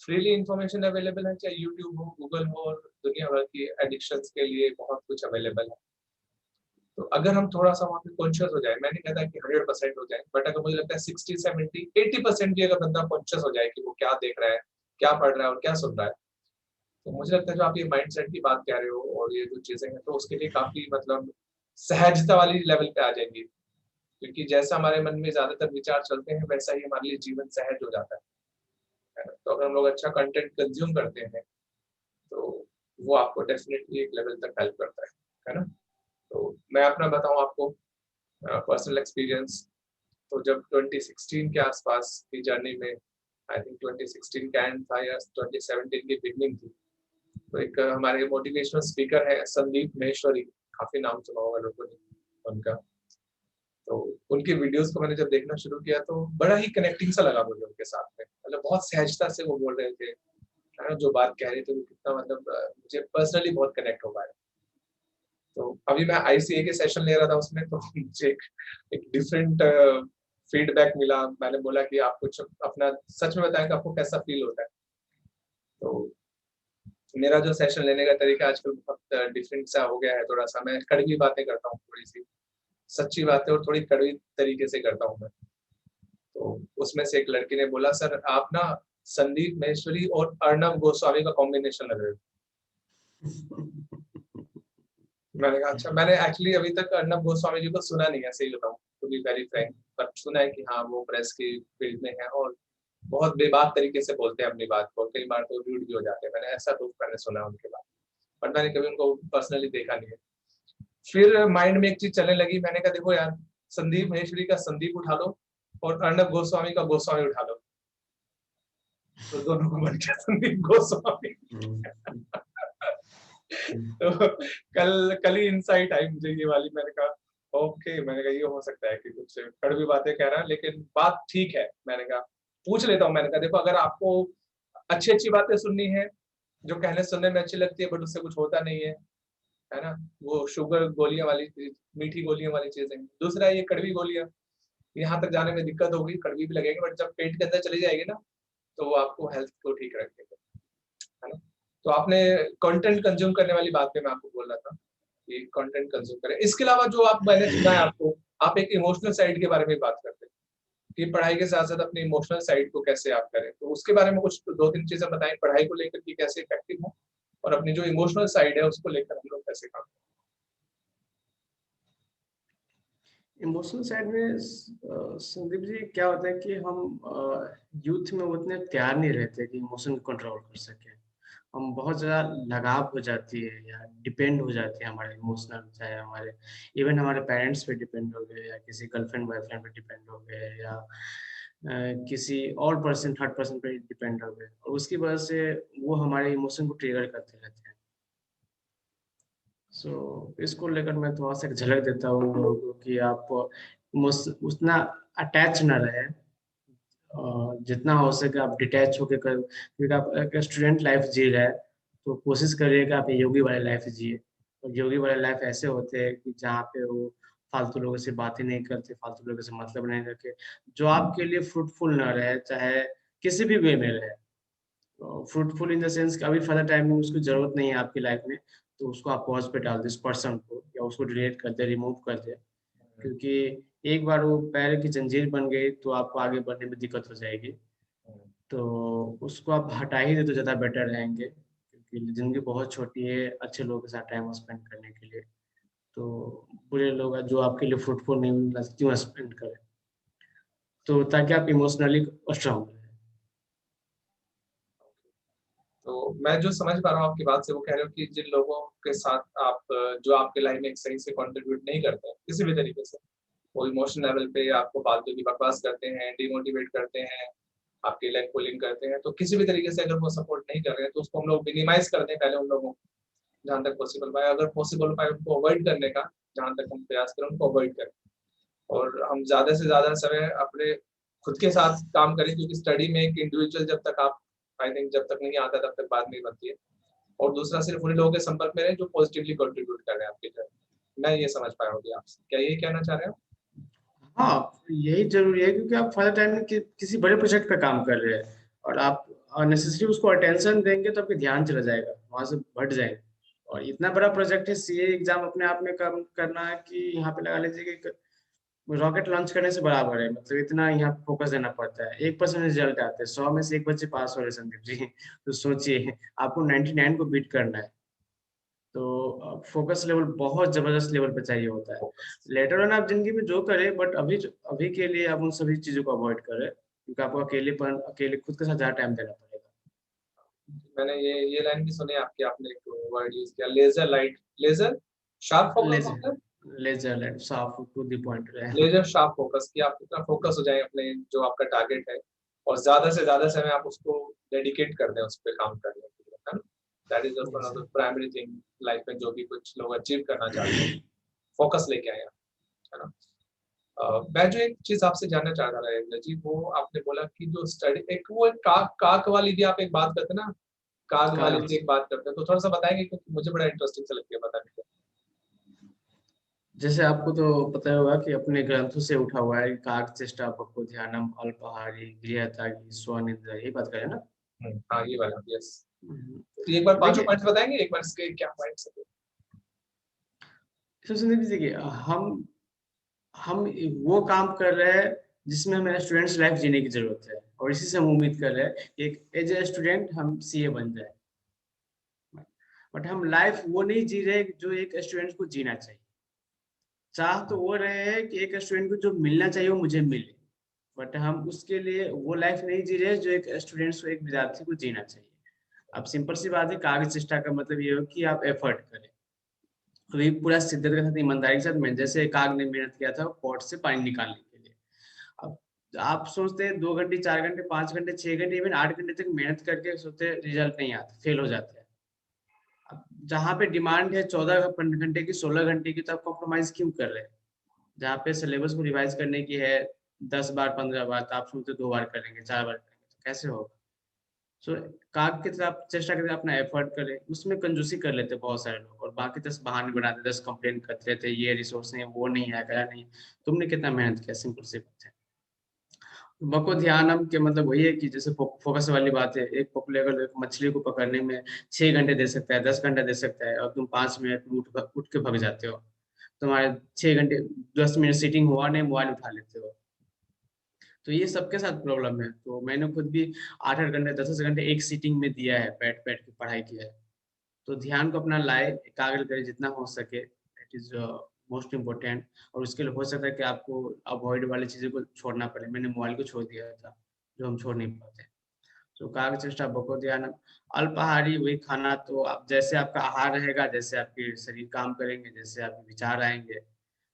फ्रीली इन्फॉर्मेशन अवेलेबल है, चाहे यूट्यूब हो, गूगल हो और दुनिया भर की एडिक्शंस के लिए बहुत कुछ अवेलेबल है। तो अगर हम थोड़ा-सा वहाँ पे कॉन्शियस हो जाएँ, मैं नहीं कहता कि 100% हो जाएँ, बट अगर मुझे लगता है 60, 70, 80% भी अगर बंदा कॉन्शियस हो जाए कि वो क्या देख रहा है, क्या पढ़ रहा है और क्या सुन रहा है, तो मुझे लगता है जो आप ये माइंडसेट की बात कह रहे हो और ये जो चीज़ें हैं, तो उसके लिए काफ़ी मतलब सहजता वाली लेवल पे आ जाएँगी। क्योंकि जैसा हमारे मन में ज़्यादातर विचार चलते हैं, वैसा ही हमारे लिए जीवन सहज हो जाता है ना? तो अगर हम लोग अच्छा कंटेंट कंज़्यूम करते हैं, तो वो आपको डेफ़िनिटली एक लेवल तक हेल्प करता है ना? तो मैं अपना बताऊँ आपको पर्सनल एक्सपीरियंस, तो जब 2016 के आसपास की जर्नी में, आई थिंक 2016 का एंड था या 2017 की बिगिनिंग थी, तो एक हमारे मोटिवेशनल स्पीकर है संदीप माहेश्वरी, काफ़ी नाम सुना होगा लोगों ने उनका। तो उनकी वीडियोज़ को मैंने जब देखना शुरू किया तो बड़ा ही कनेक्टिंग सा लगा मुझे उनके साथ में। मतलब बहुत सहजता से वो बोल रहे थे, है ना? जो बात कह रहे थे वो कितना मतलब मुझे पर्सनली बहुत कनेक्ट हो पाया। तो अभी मैं आईसीए के सेशन ले रहा था उसमें, तो मुझे एक डिफरेंट फीडबैक मिला। मैंने बोला कि आप कुछ अपना सच में बताएँ कि आपको कैसा फ़ील होता है? तो मेरा जो सेशन लेने का तरीका आजकल बहुत डिफरेंट सा हो गया है थोड़ा-सा। मैं कड़वी बातें करता हूँ थोड़ी-सी, सच्ची बातें और थोड़ी कड़वी तरीके से करता हूँ मैं। तो उसमें से एक लड़की ने बोला, "सर आप ना संदीप माहेश्वरी और अर्णव गोस्वामी का कॉम्बिनेशन लग रहे हो।" मैंने कहा अच्छा, मैंने एक्चुअली अभी तक अर्णव गोस्वामी जी को सुना नहीं है, सही बताऊँ, to be very frank, but सुना है कि हाँ, वो प्रेस की फील्ड में हैं और बहुत बेबाक तरीके से बोलते हैं अपनी बात को, कई बार तो रूड भी हो जाते हैं। मैंने सुना है उनके बारे में, बट मैंने कभी उनको पर्सनली देखा नहीं है। फिर माइंड में एक चीज़ चलने लगी, मैंने कहा देखो यार, संदीप माहेश्वरी का संदीप उठा लो और अर्णव गोस्वामी का गोस्वामी उठा लो, तो दोनों को बन गया संदीप गोस्वामी। तो कल कल ही इनसाइट आई मुझे ये वाली, मैंने कहा ओके, मैंने कहा ये हो सकता है कि कुछ कड़वी बातें कह रहा है लेकिन बात ठीक है। मैंने कहा पूछ लेता हूँ, मैंने कहा देखो अगर आपको अच्छी-अच्छी बातें सुननी है, जो कहने सुनने में अच्छी लगती है बट उससे कुछ होता नहीं है, है ना? वो शुगर गोलियाँ वाली चीज़, मीठी गोलियाँ वाली चीज़ें। दूसरा ये कड़वी गोलियाँ, यहाँ तक जाने में दिक्कत होगी, कड़वी भी लगेगी बट जब पेट के अंदर चली जाएगी ना, तो वो आपको हेल्थ को ठीक रखेगा, है ना? तो आपने कंटेंट कंज़्यूम करने वाली बात पे मैं आपको बोल रहा था, कि कंटेंट कंज़्यूम करें। इसके अलावा जो आप मैंने सुना है आपको, आप एक इमोशनल साइड के बारे में बात करते हैं, कि पढ़ाई के साथ-साथ अपनी इमोशनल साइड को कैसे आप करें। तो उसके बारे में कुछ 2-3 चीज़ें बताएँ, पढ़ाई को लेकर के कैसे इफेक्टिव हो और अपनी जो इमोशनल साइड है उसको लेकर हम लोग कैसे काम करें? इमोशनल साइड में संदीप जी क्या होता है कि हम यूथ में उतने तैयार नहीं रहते कि इमोशन को कंट्रोल कर सकें। हम बहुत ज़्यादा लगाव हो जाती है या डिपेंड हो जाते हैं हमारे इमोशनल, चाहे हमारे इवन हमारे पेरेंट्स पे डिपेंड हो गए या किसी गर्लफ्रेंड बॉयफ्रेंड पे डिपेंड हो गए या किसी और पर्सन थर्ड पर्सन पे डिपेंड हो गए और उसकी वजह से वो हमारे इमोशन को ट्रिगर करते रहते हैं। सो इसको लेकर मैं थोड़ा-सा एक झलक देता हूँ लोगों को कि आप उतना अटैच ना रहें। जितना हो सके आप डिटैच होके कर क्योंकि आप एक स्टूडेंट लाइफ जी रहे हैं, तो कोशिश करिए कि आप योगी वाली लाइफ जिए। और योगी वाली लाइफ ऐसे होते हैं कि जहाँ पे वो फालतू लोगों से बातें नहीं करते, फालतू लोगों से मतलब नहीं रखे, जो आपके लिए फ्रूटफुल ना रहे, चाहे किसी भी वे में रहे। फ्रूटफुल इन द सेंस कि अभी फर्दर टाइम में उसकी ज़रूरत नहीं है आपकी लाइफ में, तो उसको आप पॉज़ पे डाल दें उस पर्सन को या उसको डिलीट कर दें, रिमूव कर दें। क्योंकि एक बार वो पैर की जंजीर बन गई, तो आपको आगे बढ़ने में दिक्कत हो जाएगी। तो उसको आप हटा ही दें तो ज़्यादा बेटर रहेंगे, क्योंकि ज़िंदगी बहुत छोटी है अच्छे लोगों के साथ टाइम स्पेंड करने के लिए। तो बुरे लोग हैं जो आपके लिए फ्रूटफुल नहीं होंगे, क्यों स्पेंड करें? तो ताकि आप इमोशनली स्ट्रॉन्ग रहें। तो मैं जो समझ पा रहा हूँ आपकी बात से वो कह रहे हो कि जिन लोगों के साथ आप जो आपके लाइफ में एक सही से कंट्रीब्यूट नहीं करते हैं, किसी भी तरीके से, वो इमोशनल लेवल पे आपको फालतू की बकवास करते हैं, डिमोटिवेट करते हैं, आपकी लेग पुलिंग करते हैं, तो किसी भी तरीके से अगर वो सपोर्ट नहीं कर रहे हैं, तो उसको हम लोग मिनिमाइज़ कर दें पहले उन लोगों को, जहाँ तक पॉसिबल पाए। अगर पॉसिबल पाए उनको अवॉइड करने का, जहाँ तक हम प्रयास करें उनको अवॉइड करें। और हम ज़्यादा से ज़्यादा समय अपने खुद के साथ काम करें क्योंकि स्टडी में एक इंडिविजुअल जब तक आप आई थिंक जब तक नहीं आता तब तक बात नहीं बनती है। और दूसरा सिर्फ़ उन्हीं लोगों के संपर्क में रहें जो पॉज़िटिवली कंट्रीब्यूट कर रहे हैं आपकी जर्नी। मैं ये समझ पाया हूँ अभी आपसे। क्या यही कहना चाह रहे हो? हाँ, यही ज़रूरी है क्योंकि आप फर्दर टाइम में किसी बड़े प्रोजेक्ट पे काम कर रहे हैं और आप अननेसेसरी उसको अटेंशन देंगे तो आपका ध्यान चला जाएगा, वहाँ से हट जाएँगे। और इतना बड़ा प्रोजेक्ट है सीए एग्ज़ाम अपने आप में कम करना है कि यहाँ पे लगा लीजिए कि रॉकेट लॉन्च करने से बराबर है, मतलब इतना यहाँ पे फ़ोकस देना पड़ता है। 1% रिज़ल्ट आते हैं, 100 में से 1 बच्चे पास हो रहे हैं संदीप जी। तो सोचिए आपको 99 को बीट करना है। तो फ़ोकस लेवल बहुत ज़बरदस्त लेवल पे चाहिए होता है। फ़ोकस। लेटर ऑन आप ज़िंदगी में जो करें बट अभी के लिए आप उन सभी चीज़ों को अवॉइड करें, क्योंकि आपको अकेले खुद के साथ ज़्यादा टाइम देना पड़ेगा। मैंने ये लाइन भी सुनी आपकी, आपने एक वर्ड यूज़ किया लेज़र शार्प फ़ोकस लेज़र होता है? लेज़र लाइट साफ टू द पॉइंट रहे। लेज़र शार्प फ़ोकस कि आप इतना फ़ोकस हो जाएँ अपने जो आपका टारगेट है और ज़्यादा से ज़्यादा समय आप उसको डेडिकेट कर दें उस पे काम करने के लिए, है ना? That is one of the primary thing life में जो भी कुछ लोग अचीव करना चाहते हैं, फ़ोकस लेके आएँ आप, है ना? मैं जो एक चीज़ आपसे जानना चाह रहा था रविंद्र जी, वो आपने बोला कि जो स्टडी एक वो एक काक वाली भी आप एक बात करते हैं ना, काग वाली भी कागज़ एक बात करते हैं, तो थोड़ा-सा बताएँगे क्योंकि मुझे बड़ा इंटरेस्टिंग सा लगती है बताने में। जैसे आपको तो पता ही होगा कि अपने ग्रंथों से उठा हुआ है, काकचेष्टा बकोध्यानम अल्पाहारी गृहत्यागी स्वनिंद्रा, यही बात करें ना? हाँ, ये वाला यस। हुँ, तो एक बार पाँचों देखिए पॉइंट्स बताएँगे? एक बार इसके क्या पॉइंट्स हैं? तो संदीप जी देखिए हम वो काम कर रहे हैं जिसमें हमें स्टूडेंट्स लाइफ जीने की ज़रूरत है और इसी से हम उम्मीद कर रहे हैं कि एक एज़ अ स्टूडेंट हम सीए बन जाएँ। बट हम लाइफ वो नहीं जी रहे जो एक स्टूडेंट को जीना चाहिए। चाह तो वो रहे हैं कि एक स्टूडेंट को जो मिलना चाहिए वो मुझे मिले। बट हम उसके लिए वो लाइफ नहीं जी रहे जो एक स्टूडेंट्स को एक विद्यार्थी को जीना चाहिए। अब सिंपल सी बात है कागज़ चेष्टा का मतलब ये हो कि आप एफर्ट करें। अभी पूरा शिद्दत के साथ ईमानदारी के साथ जैसे काग ने मेहनत किया था पॉट से पानी निकालने के लिए। अब आप सोचते हैं 2 घंटे, 4 घंटे, 5 घंटे, 6 घंटे इवन 8 घंटे तक मेहनत करके सोचते हैं रिज़ल्ट नहीं आता, फेल हो जाते हैं। अब जहाँ पे डिमांड है 14 घंटे की, 16 घंटे की तो आप कॉम्प्रोमाइज़ क्यों कर रहे हैं? जहाँ पे सिलेबस को रिवाइज़ करने की है 10 बार, 15 बार तो आप सोचते 2 बार करेंगे, 4 बार करेंगे, तो कैसे होगा? सो काग की तरह आप चेष्टा करें, अपना एफर्ट करें, उसमें कंजूसी कर लेते बहुत सारे लोग, और बाकी 10 बहाने बनाते, 10 कंप्लेन करते रहते, ये रिसोर्स नहीं है, वो नहीं है, अगला नहीं है। तुमने कितना मेहनत किया, सिंपल सी बात है। बको ध्यानम के मतलब वही है कि जैसे फोकस वाली बात है, एक पॉपुलर अगर एक मछली को पकड़ने में 6 घंटे दे सकता है, 10 घंटा दे सकता है, और तुम 5 मिनट में उठ के भग जाते हो। तुम्हारे 6 घंटे 10 मिनट सीटिंग हुआ नहीं, मोबाइल उठा लेते हो। तो ये सबके साथ प्रॉब्लम है। तो मैंने खुद भी 8-8 घंटे 10-10 घंटे एक सीटिंग में दिया है, बैठ बैठ के पढ़ाई किया है। तो ध्यान को अपना लाए, एकाग्र करें जितना हो सके, दैट इज मोस्ट इम्पोर्टेंट। और उसके लिए हो सकता है कि आपको अवॉइड वाली चीज़ों को छोड़ना पड़े। मैंने मोबाइल को छोड़ दिया था, जो हम छोड़ नहीं पाते। तो एकाग्र चेष्टा बको ध्यान। अल्पाहारी वही खाना, तो आप जैसे आपका आहार रहेगा, जैसे आपके शरीर काम करेंगे, जैसे आपके विचार आएंगे।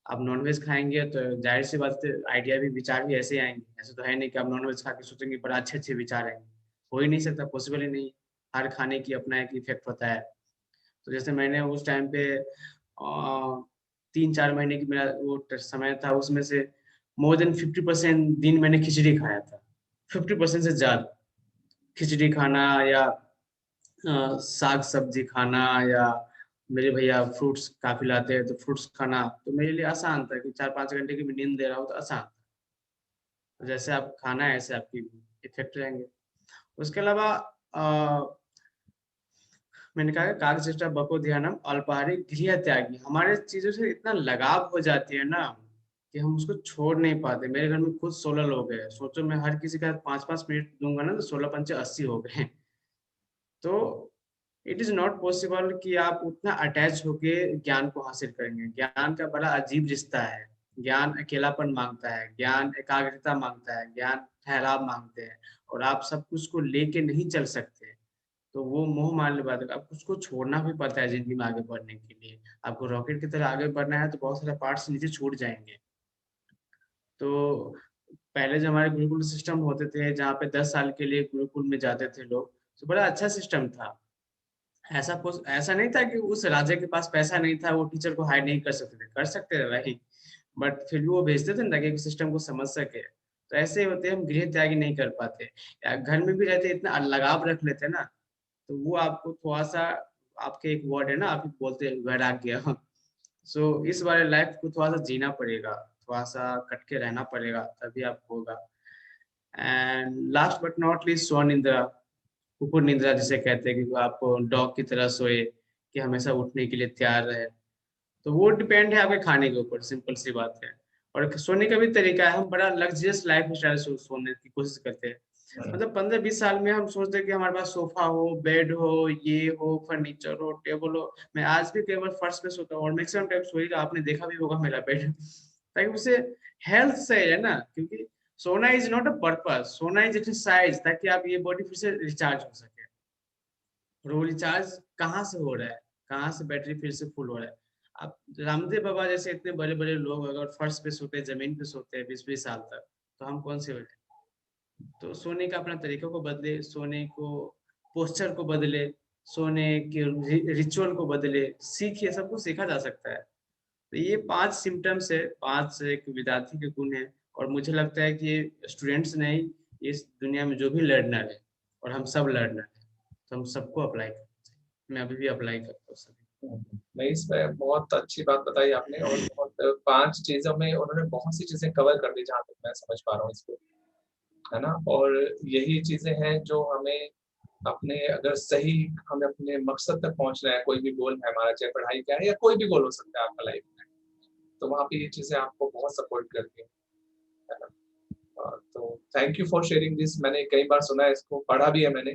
आप नॉनवेज खाएंगे तो जाहिर सी बात है, आइडिया भी, विचार भी ऐसे ही आएंगे। ऐसे तो है नहीं कि आप नॉनवेज खा के सोचेंगे बड़ा अच्छे अच्छे विचार आएंगे। हो ही नहीं सकता, पॉसिबल ही नहीं। हर खाने की अपना एक इफेक्ट होता है। तो जैसे मैंने उस टाइम पे 3-4 महीने की मेरा वो समय था, उसमें से मोर देन 50% दिन मैंने खिचड़ी खाया था। 50% से ज्यादा खिचड़ी खाना, या साग सब्जी खाना, या मेरे भैया फ्रूट्स काफी लाते हैं तो फ्रूट्स खाना, तो मेरे लिए आसान था कि 4-5 घंटे की भी नींद दे रहा हूँ तो आसान। तो जैसे आप खाना है ऐसे आपकी इफेक्ट रहेंगे। उसके अलावा मैंने कहा कागचेष्टा बको ध्यानम अल्पाहारी गृह त्यागी। हमारे चीजों से इतना लगाव हो जाती है ना कि हम उसको छोड़ नहीं पाते। मेरे घर में खुद 16 लोग हैं, सोचो मैं हर किसी का 5-5 मिनट दूंगा ना, तो 16×5 = 80 हो गए। तो इट इज नॉट पॉसिबल कि आप उतना अटैच होके ज्ञान को हासिल करेंगे। ज्ञान का बड़ा अजीब रिश्ता है। ज्ञान अकेलापन मांगता है, ज्ञान एकाग्रता मांगता है, ज्ञान ठहराव मांगते हैं। और आप सब कुछ को लेके नहीं चल सकते। तो वो मोह मारने बात है, आपको उसको छोड़ना भी पड़ता है जिंदगी में आगे बढ़ने के लिए। आपको रॉकेट की तरह आगे बढ़ना है तो बहुत सारे पार्ट्स नीचे छूट जाएंगे। तो पहले जो हमारे गुरुकुल सिस्टम होते थे, जहाँ पे 10 साल के लिए गुरुकुल में जाते थे लोग, तो बड़ा अच्छा सिस्टम था। ऐसा नहीं था कि उस राजा के पास पैसा नहीं था, वो टीचर को हायर नहीं कर सकते थे, कर सकते थे भाई। बट फिर भी वो भेजते थे ना, ताकि सिस्टम को समझ सके। तो ऐसे होते हम गृह त्यागी नहीं कर पाते, या घर में भी रहते इतना लगाव रख लेते ना, तो वो आपको थोड़ा सा, आपके एक वर्ड है ना, आप बोलते हैं वैराग्य। सो इस वाले लाइफ को थोड़ा सा जीना पड़ेगा, थोड़ा सा कट के रहना पड़ेगा, तभी आप होगा। And last but not least स्वनिंद्रा, कुकुर निंद्रा जिसे कहते हैं, कि आप डॉग की तरह सोए, कि हमेशा उठने के लिए तैयार रहे। तो वो डिपेंड है आपके खाने के ऊपर, सिंपल सी बात है। और सोने का भी तरीका है, हम बड़ा लग्जरियस लाइफ स्टाइल सोने की कोशिश करते हैं। मतलब 15-20 साल में हम सोचते हैं कि हमारे पास सोफा हो, बेड हो, ये हो, फर्नीचर हो, टेबल हो। मैं आज भी कई बार फर्श पे सोता हूँ, और मैक्सिमम टाइम सोएगा, आपने देखा भी होगा मेरा बेड, ताकि उससे हेल्थ सही है ना। क्योंकि सोना इज नॉट अ पर्पस, सोना इज एक्सरसाइज, ताकि आप ये बॉडी फिर से रिचार्ज हो सके। और वो रिचार्ज कहाँ से हो रहा है, कहाँ से बैटरी फिर से फुल हो रहा है। अब रामदेव बाबा जैसे इतने बड़े बड़े लोग अगर फर्श पे सोते हैं, जमीन पे सोते हैं 20-20 साल तक, तो हम कौन से बने। तो सोने का अपना तरीकों को बदले, सोने को पोस्चर को बदले, सोने के रिचुअल को बदले, सीखिए, सब कुछ सीखा जा सकता है। तो ये 5 सिम्टम्स है, 5 एक विद्यार्थी के गुण है। और मुझे लगता है कि स्टूडेंट्स नहीं, इस दुनिया में जो भी लर्नर है, और हम सब लर्नर है, तो हम सबको अप्लाई करना चाहिए। मैं अभी भी अप्लाई करता हूँ सभी। नहीं, इसमें बहुत अच्छी बात बताई आपने, और बहुत 5 चीज़ों में उन्होंने बहुत सी चीज़ें कवर कर दी, जहाँ तक मैं समझ पा रहा हूँ इसको, है ना? और यही चीज़ें हैं जो हमें अपने, अगर सही हमें अपने मकसद तक पहुँचना है, कोई भी गोल है हमारा, चाहे पढ़ाई का है या कोई भी गोल हो सकता है आपका लाइफ में, तो वहाँ पे ये चीज़ें आपको बहुत सपोर्ट करती हैं, है ना? तो thank you for sharing this. मैंने कई बार सुना है इसको, पढ़ा भी है मैंने।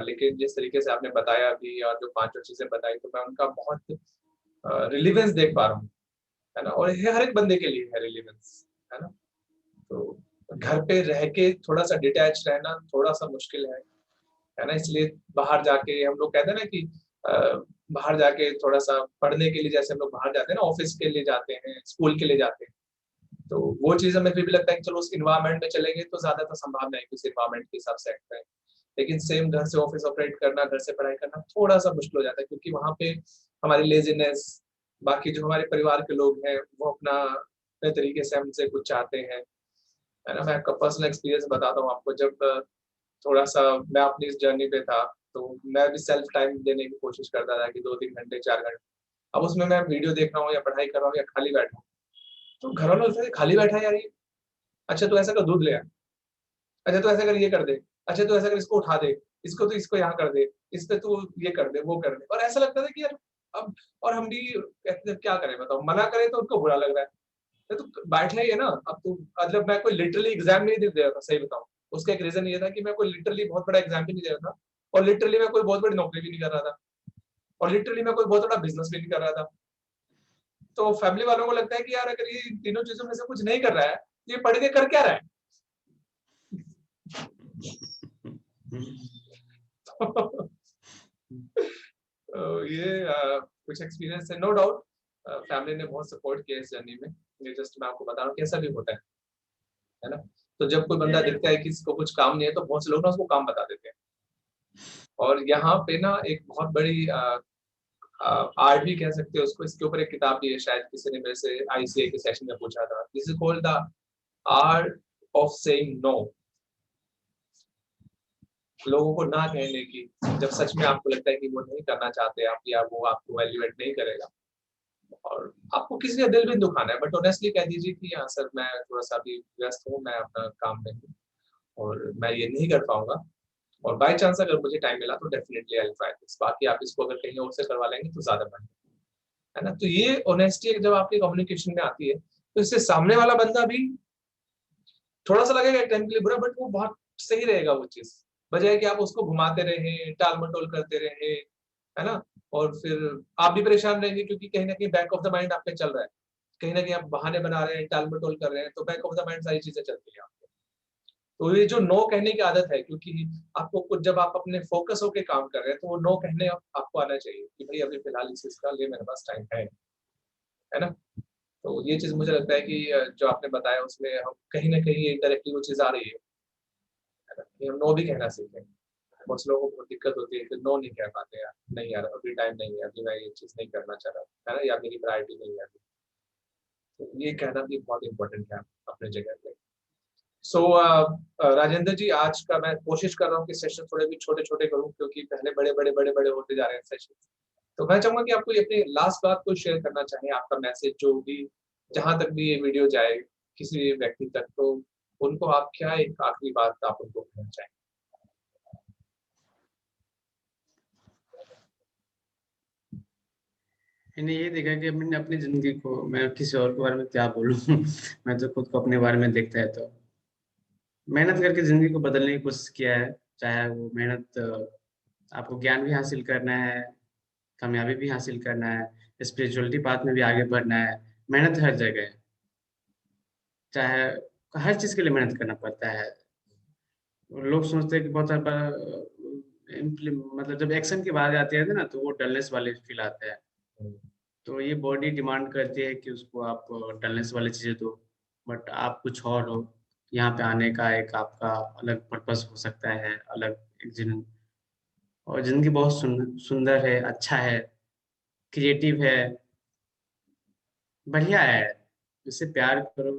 लेकिन जिस तरीके से आपने बताया अभी, और जो पाँचों चीज़ें बताई, तो मैं उनका बहुत रिलेवेंस देख पा रहा हूँ, है ना? और ये हर एक बंदे के लिए है रिलेवेंस, है ना? तो घर पे रह के थोड़ा-सा डिटैच रहना थोड़ा-सा मुश्किल है ना? इसलिए बाहर जाके हम लोग कहते हैं ना कि अ, बाहर जाके थोड़ा-सा पढ़ने के लिए, जैसे हम लोग बाहर जाते हैं ना, ऑफ़िस के लिए जाते हैं, स्कूल के लिए जाते हैं, तो वो चीज़ हमें फिर भी लगता है कि चलो उस एनवायरनमेंट में चलेंगे तो ज़्यादातर संभावना है कि उस एनवायरनमेंट के हिसाब से एक्ट करें। लेकिन सेम घर से ऑफ़िस ऑपरेट करना, घर से पढ़ाई करना थोड़ा-सा मुश्किल हो जाता है, क्योंकि वहाँ पे हमारी लेज़ीनेस, बाकी जो हमारे परिवार के लोग हैं, वो अपना अपने तरीके से हमसे कुछ चाहते हैं, है ना? मैं आपका पर्सनल एक्सपीरियंस बताता हूँ आपको। जब थोड़ा सा मैं अपनी इस जर्नी पे था, तो मैं भी सेल्फ टाइम देने की कोशिश करता था कि 2-3 घंटे, 4 घंटे। अब उसमें मैं वीडियो देख रहा हूँ या पढ़ाई कर रहा हूँ या खाली बैठा हूँ, तो घर वाले बोलते थे, "खाली बैठा है यार ये, अच्छा तू ऐसा कर दूध ले आ, अच्छा तू ऐसा कर ये कर दे, अच्छा तू ऐसा कर इसको उठा दे, इसको यहाँ कर दे, इस पे तू ये कर दे, वो कर दे।" और ऐसा लगता था कि यार अब और हम भी कहते थे क्या करें बताओ? मना करें तो उनको बुरा लग रहा है। तो बैठा ही है ना, अब तो मतलब मैं कोई लिटरली एग्ज़ाम नहीं दे रहा था, सही बताऊँ। उसका एक रीज़न ये था कि मैं कोई लिटरली बहुत बड़ा एग्ज़ाम भी नहीं दे रहा था और लिटरली मैं कोई बहुत बड़ी नौकरी भी नहीं कर रहा था और लिटरली मैं कोई बहुत बड़ा बिज़नेस भी नहीं कर रहा था। तो फैमिली वालों को लगता है कि यार अगर ये इन तीनों चीज़ों में से कुछ नहीं कर रहा है, ये पढ़ के कर क्या रहा है? तो ये कुछ एक्सपीरियंस है, नो डाउट फैमिली ने बहुत सपोर्ट किया इस जर्नी में। ये जस्ट मैं आपको बता रहा हूँ कि ऐसा भी होता है ना? तो जब कोई बंदा दिखता है कि इसको कुछ काम नहीं है, तो बहुत से लोग ना उसको काम बता देते हैं। और यहाँ पे ना एक बहुत बड़ी आर्ट भी कह सकते हो उसको, इसके ऊपर एक किताब भी है, शायद किसी ने मेरे से आईसीए के सेशन में पूछा था। This is called the art of saying no. लोगों को ना कहने की, जब सच में आपको लगता है कि वो नहीं करना चाहते आप या वो आपको वैल्यूएट नहीं करेगा और आपको किसी का दिल भी दुखाना है, बट ऑनेस्टली कह दीजिए कि हाँ सर, मैं थोड़ा-सा अभी व्यस्त हूँ, मैं अपना काम में हूँ और मैं ये नहीं कर पाऊँगा और बाय चांस अगर मुझे टाइम मिला तो definitely I will try this. बाकी आप इसको अगर कहीं और से करवा लेंगे तो ज़्यादा बेटर है ना? तो ये ऑनेस्टी जब आपके कम्युनिकेशन में आती है, तो इससे सामने वाला बंदा भी थोड़ा-सा लगेगा एक टाइम के लिए बुरा, बट वो बहुत सही रहेगा वो चीज़। बजाए कि आप उसको घुमाते रहें, टाल-मटोल करते रहें, है ना? और फिर आप भी परेशान रहेंगे क्योंकि कहीं न कहीं बैक ऑफ द माइंड आपके चल रहा है। कहीं न कहीं आप बहाने बना रहे हैं, टाल-मटोल कर रहे हैं, तो बैक ऑफ द माइंड सारी चीज़ें चलती हैं आपके। तो ये जो नो कहने की आदत है, क्योंकि आपको कुछ जब आप अपने फ़ोकस होके काम कर रहे हैं, तो वो नो कहने आपको आना चाहिए कि भई अभी फ़िलहाल इस चीज़ का लिए मेरे पास टाइम है ना? तो ये चीज़ मुझे लगता है कि जो आपने बताया उसमें हम कहीं न कहीं इनडायरेक्टली वो चीज़ आ रही है ना? कि हम नो भी कहना सीखें। बहुत से लोगों को बहुत दिक्कत होती है कि नो नहीं कह पाते यार, नहीं यार अभी टाइम नहीं है, अभी मैं ये चीज़ नहीं करना चाह रहा, है ना? या मेरी प्रायोरिटी नहीं है अभी। तो ये कहना भी बहुत इम्पोर्टेंट है अपनी जगह पे। सो राजेंद्र जी, आज का मैं कोशिश कर रहा हूँ कि सेशन थोड़े भी छोटे-छोटे करूँ क्योंकि पहले बड़े-बड़े, बड़े-बड़े होते जा रहे हैं सेशन। तो मैं चाहूँगा कि आप कोई अपनी लास्ट बात कोई शेयर करना चाहें, आपका मैसेज जो भी जहाँ तक भी ये वीडियो जाए, किसी भी व्यक्ति तक, तो उनको आप क्या एक आखिरी बात आप उनको कहना चाहें? मैंने ये देखा कि मैंने अपनी ज़िंदगी को मैं किसी और के बारे में क्या बोलूँ मैं तो खुद को अपने बारे में देखता है तो मेहनत करके ज़िंदगी को बदलने की कोशिश किया है, चाहे वो मेहनत आपको ज्ञान भी हासिल करना है, कामयाबी भी हासिल करना है, स्पिरिचुअलिटी पाथ में भी आगे बढ़ना है, मेहनत हर जगह है। चाहे हर चीज़ के लिए मेहनत करना पड़ता है। लोग सोचते हैं कि बहुत सारा मतलब जब एक्शन की बात आती है ना, तो वो डलनेस वाले फ़ील आते हैं। हुँ, तो ये बॉडी डिमांड करती है कि उसको आप डलनेस वाली चीज़ें दो, बट आप कुछ और हो। यहाँ पे आने का एक आपका अलग पर्पस हो सकता है, अलग एक और ज़िंदगी बहुत सुंदर है, अच्छा है, क्रिएटिव है, बढ़िया है। इससे प्यार करो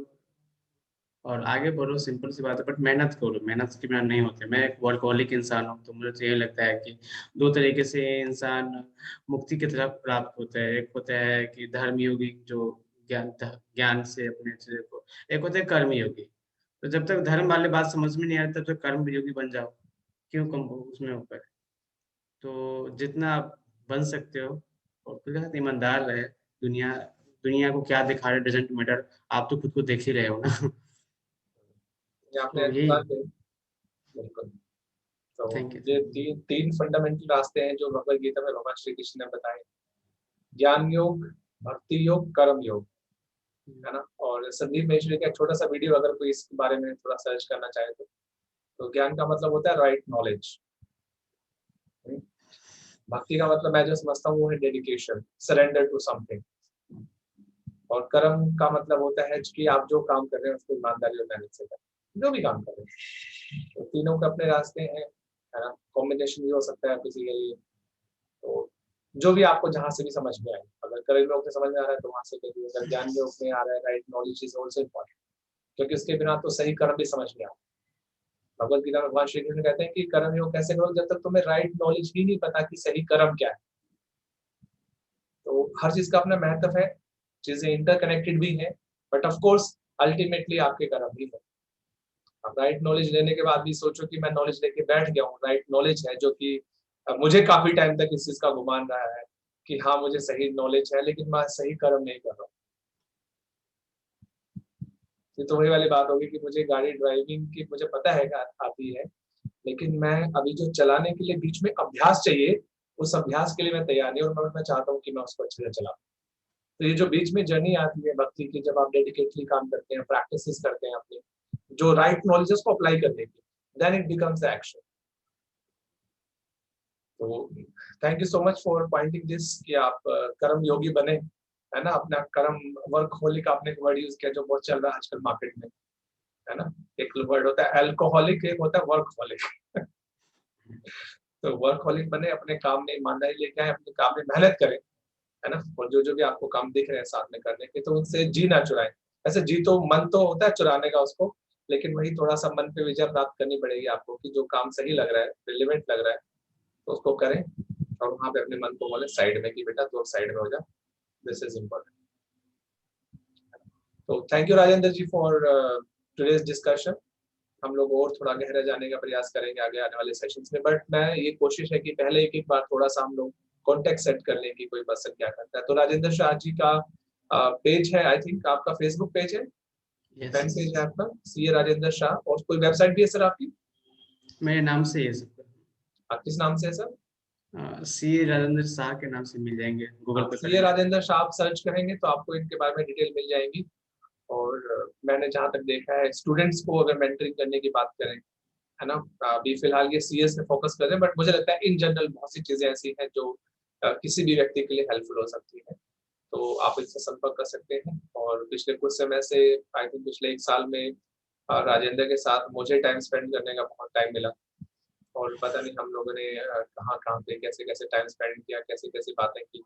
और आगे बढ़ो, सिंपल सी बात है, बट मेहनत करो, मेहनत के बिना नहीं होते। मैं एक वर्कहॉलिक इंसान हूँ, तो मुझे तो यही लगता है कि 2 तरीके से इंसान मुक्ति की तरफ प्राप्त होता है। एक होता है कि धर्मयोगी जो ज्ञान से अपने चीज़ों को, एक होता है कर्मयोगी। तो जब तक धर्म वाली बात समझ में नहीं आती, तब तक कर्मयोगी बन जाओ, क्यों कम हो उसमें ऊपर। तो जितना आप बन सकते हो और खुद के साथ ईमानदार रहे, दुनिया दुनिया को क्या दिखा रहा है डज़न्ट मैटर, आप तो खुद को देख ही रहे हो ना। ये आपने तो अच्छी यही बात कही, बिल्कुल। तो थैंक यू, ये थैंक 3 फंडामेंटल रास्ते हैं जो भगवद गीता में भगवान श्री कृष्ण ने बताए। ज्ञान योग, भक्ति योग, कर्म योग, यू। है ना? और संदीप महेश्वरी का एक छोटा-सा वीडियो अगर कोई इस बारे में थोड़ा सर्च करना चाहे तो ज्ञान का मतलब होता है राइट नॉलेज। हुँ, भक्ति का मतलब मैं जो समझता हूँ वो है डेडिकेशन, सरेंडर टू समथिंग। और कर्म का मतलब होता है कि आप जो काम कर रहे हैं उसको ईमानदारी और मेहनत से करें, जो भी काम कर रहे हैं। तो तीनों के अपने रास्ते हैं, है ना? कॉम्बिनेशन भी हो सकता है किसी के लिए। तो जो भी आपको जहाँ से भी समझ में आए, अगर कर्म योग से समझ में आ रहा है तो वहाँ से करिए, अगर ज्ञान योग में आ रहा है, right knowledge is also important, क्योंकि उसके बिना तो सही कर्म भी समझ नहीं आता। भगवत गीता में भगवान श्री कृष्ण कहते हैं कि कर्म योग कैसे करो जब तक तुम्हें राइट नॉलेज ही नहीं पता कि सही कर्म क्या है। तो हर चीज का अपना महत्व है, चीजें इंटरकनेक्टेड भी हैं, बट ऑफ कोर्स अल्टीमेटली आपके कर्म ही है। अब राइट नॉलेज लेने के बाद भी सोचो कि मैं नॉलेज लेके बैठ गया हूँ, राइट नॉलेज है जो कि मुझे काफी टाइम तक इस चीज का गुमान रहा है कि हाँ मुझे सही नॉलेज है, लेकिन मैं सही कर्म नहीं कर रहा हूँ। ये तो वही वाली बात होगी कि मुझे गाड़ी ड्राइविंग की मुझे पता है आती है, लेकिन मैं अभी जो चलाने के लिए बीच में अभ्यास चाहिए, उस अभ्यास के लिए मैं तैयार नहीं, और मैं चाहता हूँ कि मैं उसको अच्छे से चलाऊं। तो ये जो बीच में जर्नी आती है भक्ति की, जब आप डेडिकेटली काम करते हैं, प्रैक्टिस करते हैं अपनी जो राइट नॉलेज है उसको अप्लाई करने की, then it becomes the action. तो thank you so much for pointing this कि आप कर्म योगी बने, है ना, अपना कर्म वर्कहोलिक आपने एक वर्ड यूज किया जो बहुत चल रहा है आजकल मार्केट में, है ना। एक वर्ड होता है अल्कोहलिक, एक होता है वर्कहोलिक। तो वर्कहोलिक बने, अपने काम में ईमानदारी लेके आए, अपने काम में मेहनत करें, है ना, और जो जो भी आपको काम दिख रहे हैं साथ में करने के, तो उनसे जी ना चुराएं। ऐसे जी तो मन तो होता है चुराने का उसको, लेकिन वही थोड़ा सा मन पे विजय प्राप्त करनी पड़ेगी आपको कि जो काम सही लग रहा है, रिलेवेंट लग रहा है, तो उसको करें, और वहां पे अपने मन को बोले साइड में कि बेटा तो साइड में हो जा, दिस इज इम्पोर्टेंट। तो thank you Rajendra ji for today's discussion. हम लोग और थोड़ा गहरा जाने का प्रयास करेंगे आगे आने वाले सेशंस में, बट मैं ये कोशिश है कि पहले एक एक बार थोड़ा सा हम लोग कॉन्टेक्ट सेट कर लें कि कोई पर्सन क्या करता है। तो राजेंद्र शाह जी का पेज है, आई थिंक आपका फेसबुक पेज है, फैन पेज है आपका, सीए राजेंद्र शाह, और कोई वेबसाइट भी है सर आपकी? मेरे नाम से है सर। आप किस नाम से है सर? सीए राजेंद्र शाह के नाम से मिल जाएंगे गूगल पे। सीए राजेंद्र शाह आप सर्च करेंगे तो आपको इनके बारे में डिटेल मिल जाएगी। और मैंने जहाँ तक देखा है, स्टूडेंट्स को अगर मेंटरिंग करने की बात करें, है ना, अभी फिलहाल ये सीएस पे फोकस कर रहे हैं, बट मुझे लगता है इन जनरल बहुत सी चीजें ऐसी हैं जो किसी भी व्यक्ति के लिए हेल्पफुल हो सकती है। तो आप इससे संपर्क कर सकते हैं। और पिछले कुछ समय से, आई थिंक पिछले 1 साल में राजेंद्र के साथ मुझे टाइम स्पेंड करने का बहुत टाइम मिला, और पता नहीं हम लोगों ने कहाँ कहाँ पे कैसे कैसे टाइम स्पेंड किया, कैसे कैसे बातें की।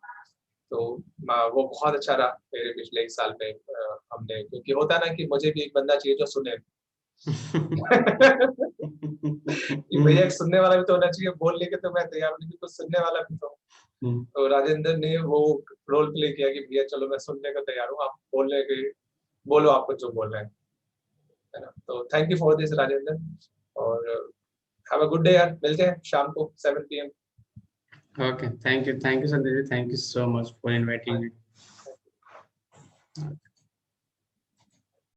तो वो बहुत अच्छा रहा मेरे पिछले 1 साल में। हमने, क्योंकि होता है ना कि मुझे भी एक बंदा चाहिए जो सुने। कि भैया एक सुनने वाला भी तो होना चाहिए, बोलने के तो मैं तैयार हूँ, लेकिन कुछ सुनने वाला भी तो। तो राजेंद्र ने वो रोल प्ले किया कि भैया चलो मैं सुनने को तैयार हूँ, आप बोलने के बोलो, आपको जो बोलना है ना। तो thank you for this Rajendra, और हैव अ गुड डे यार, मिलते हैं शाम को 7 PM। Okay, thank you, Sandeep. Thank you so much for inviting me.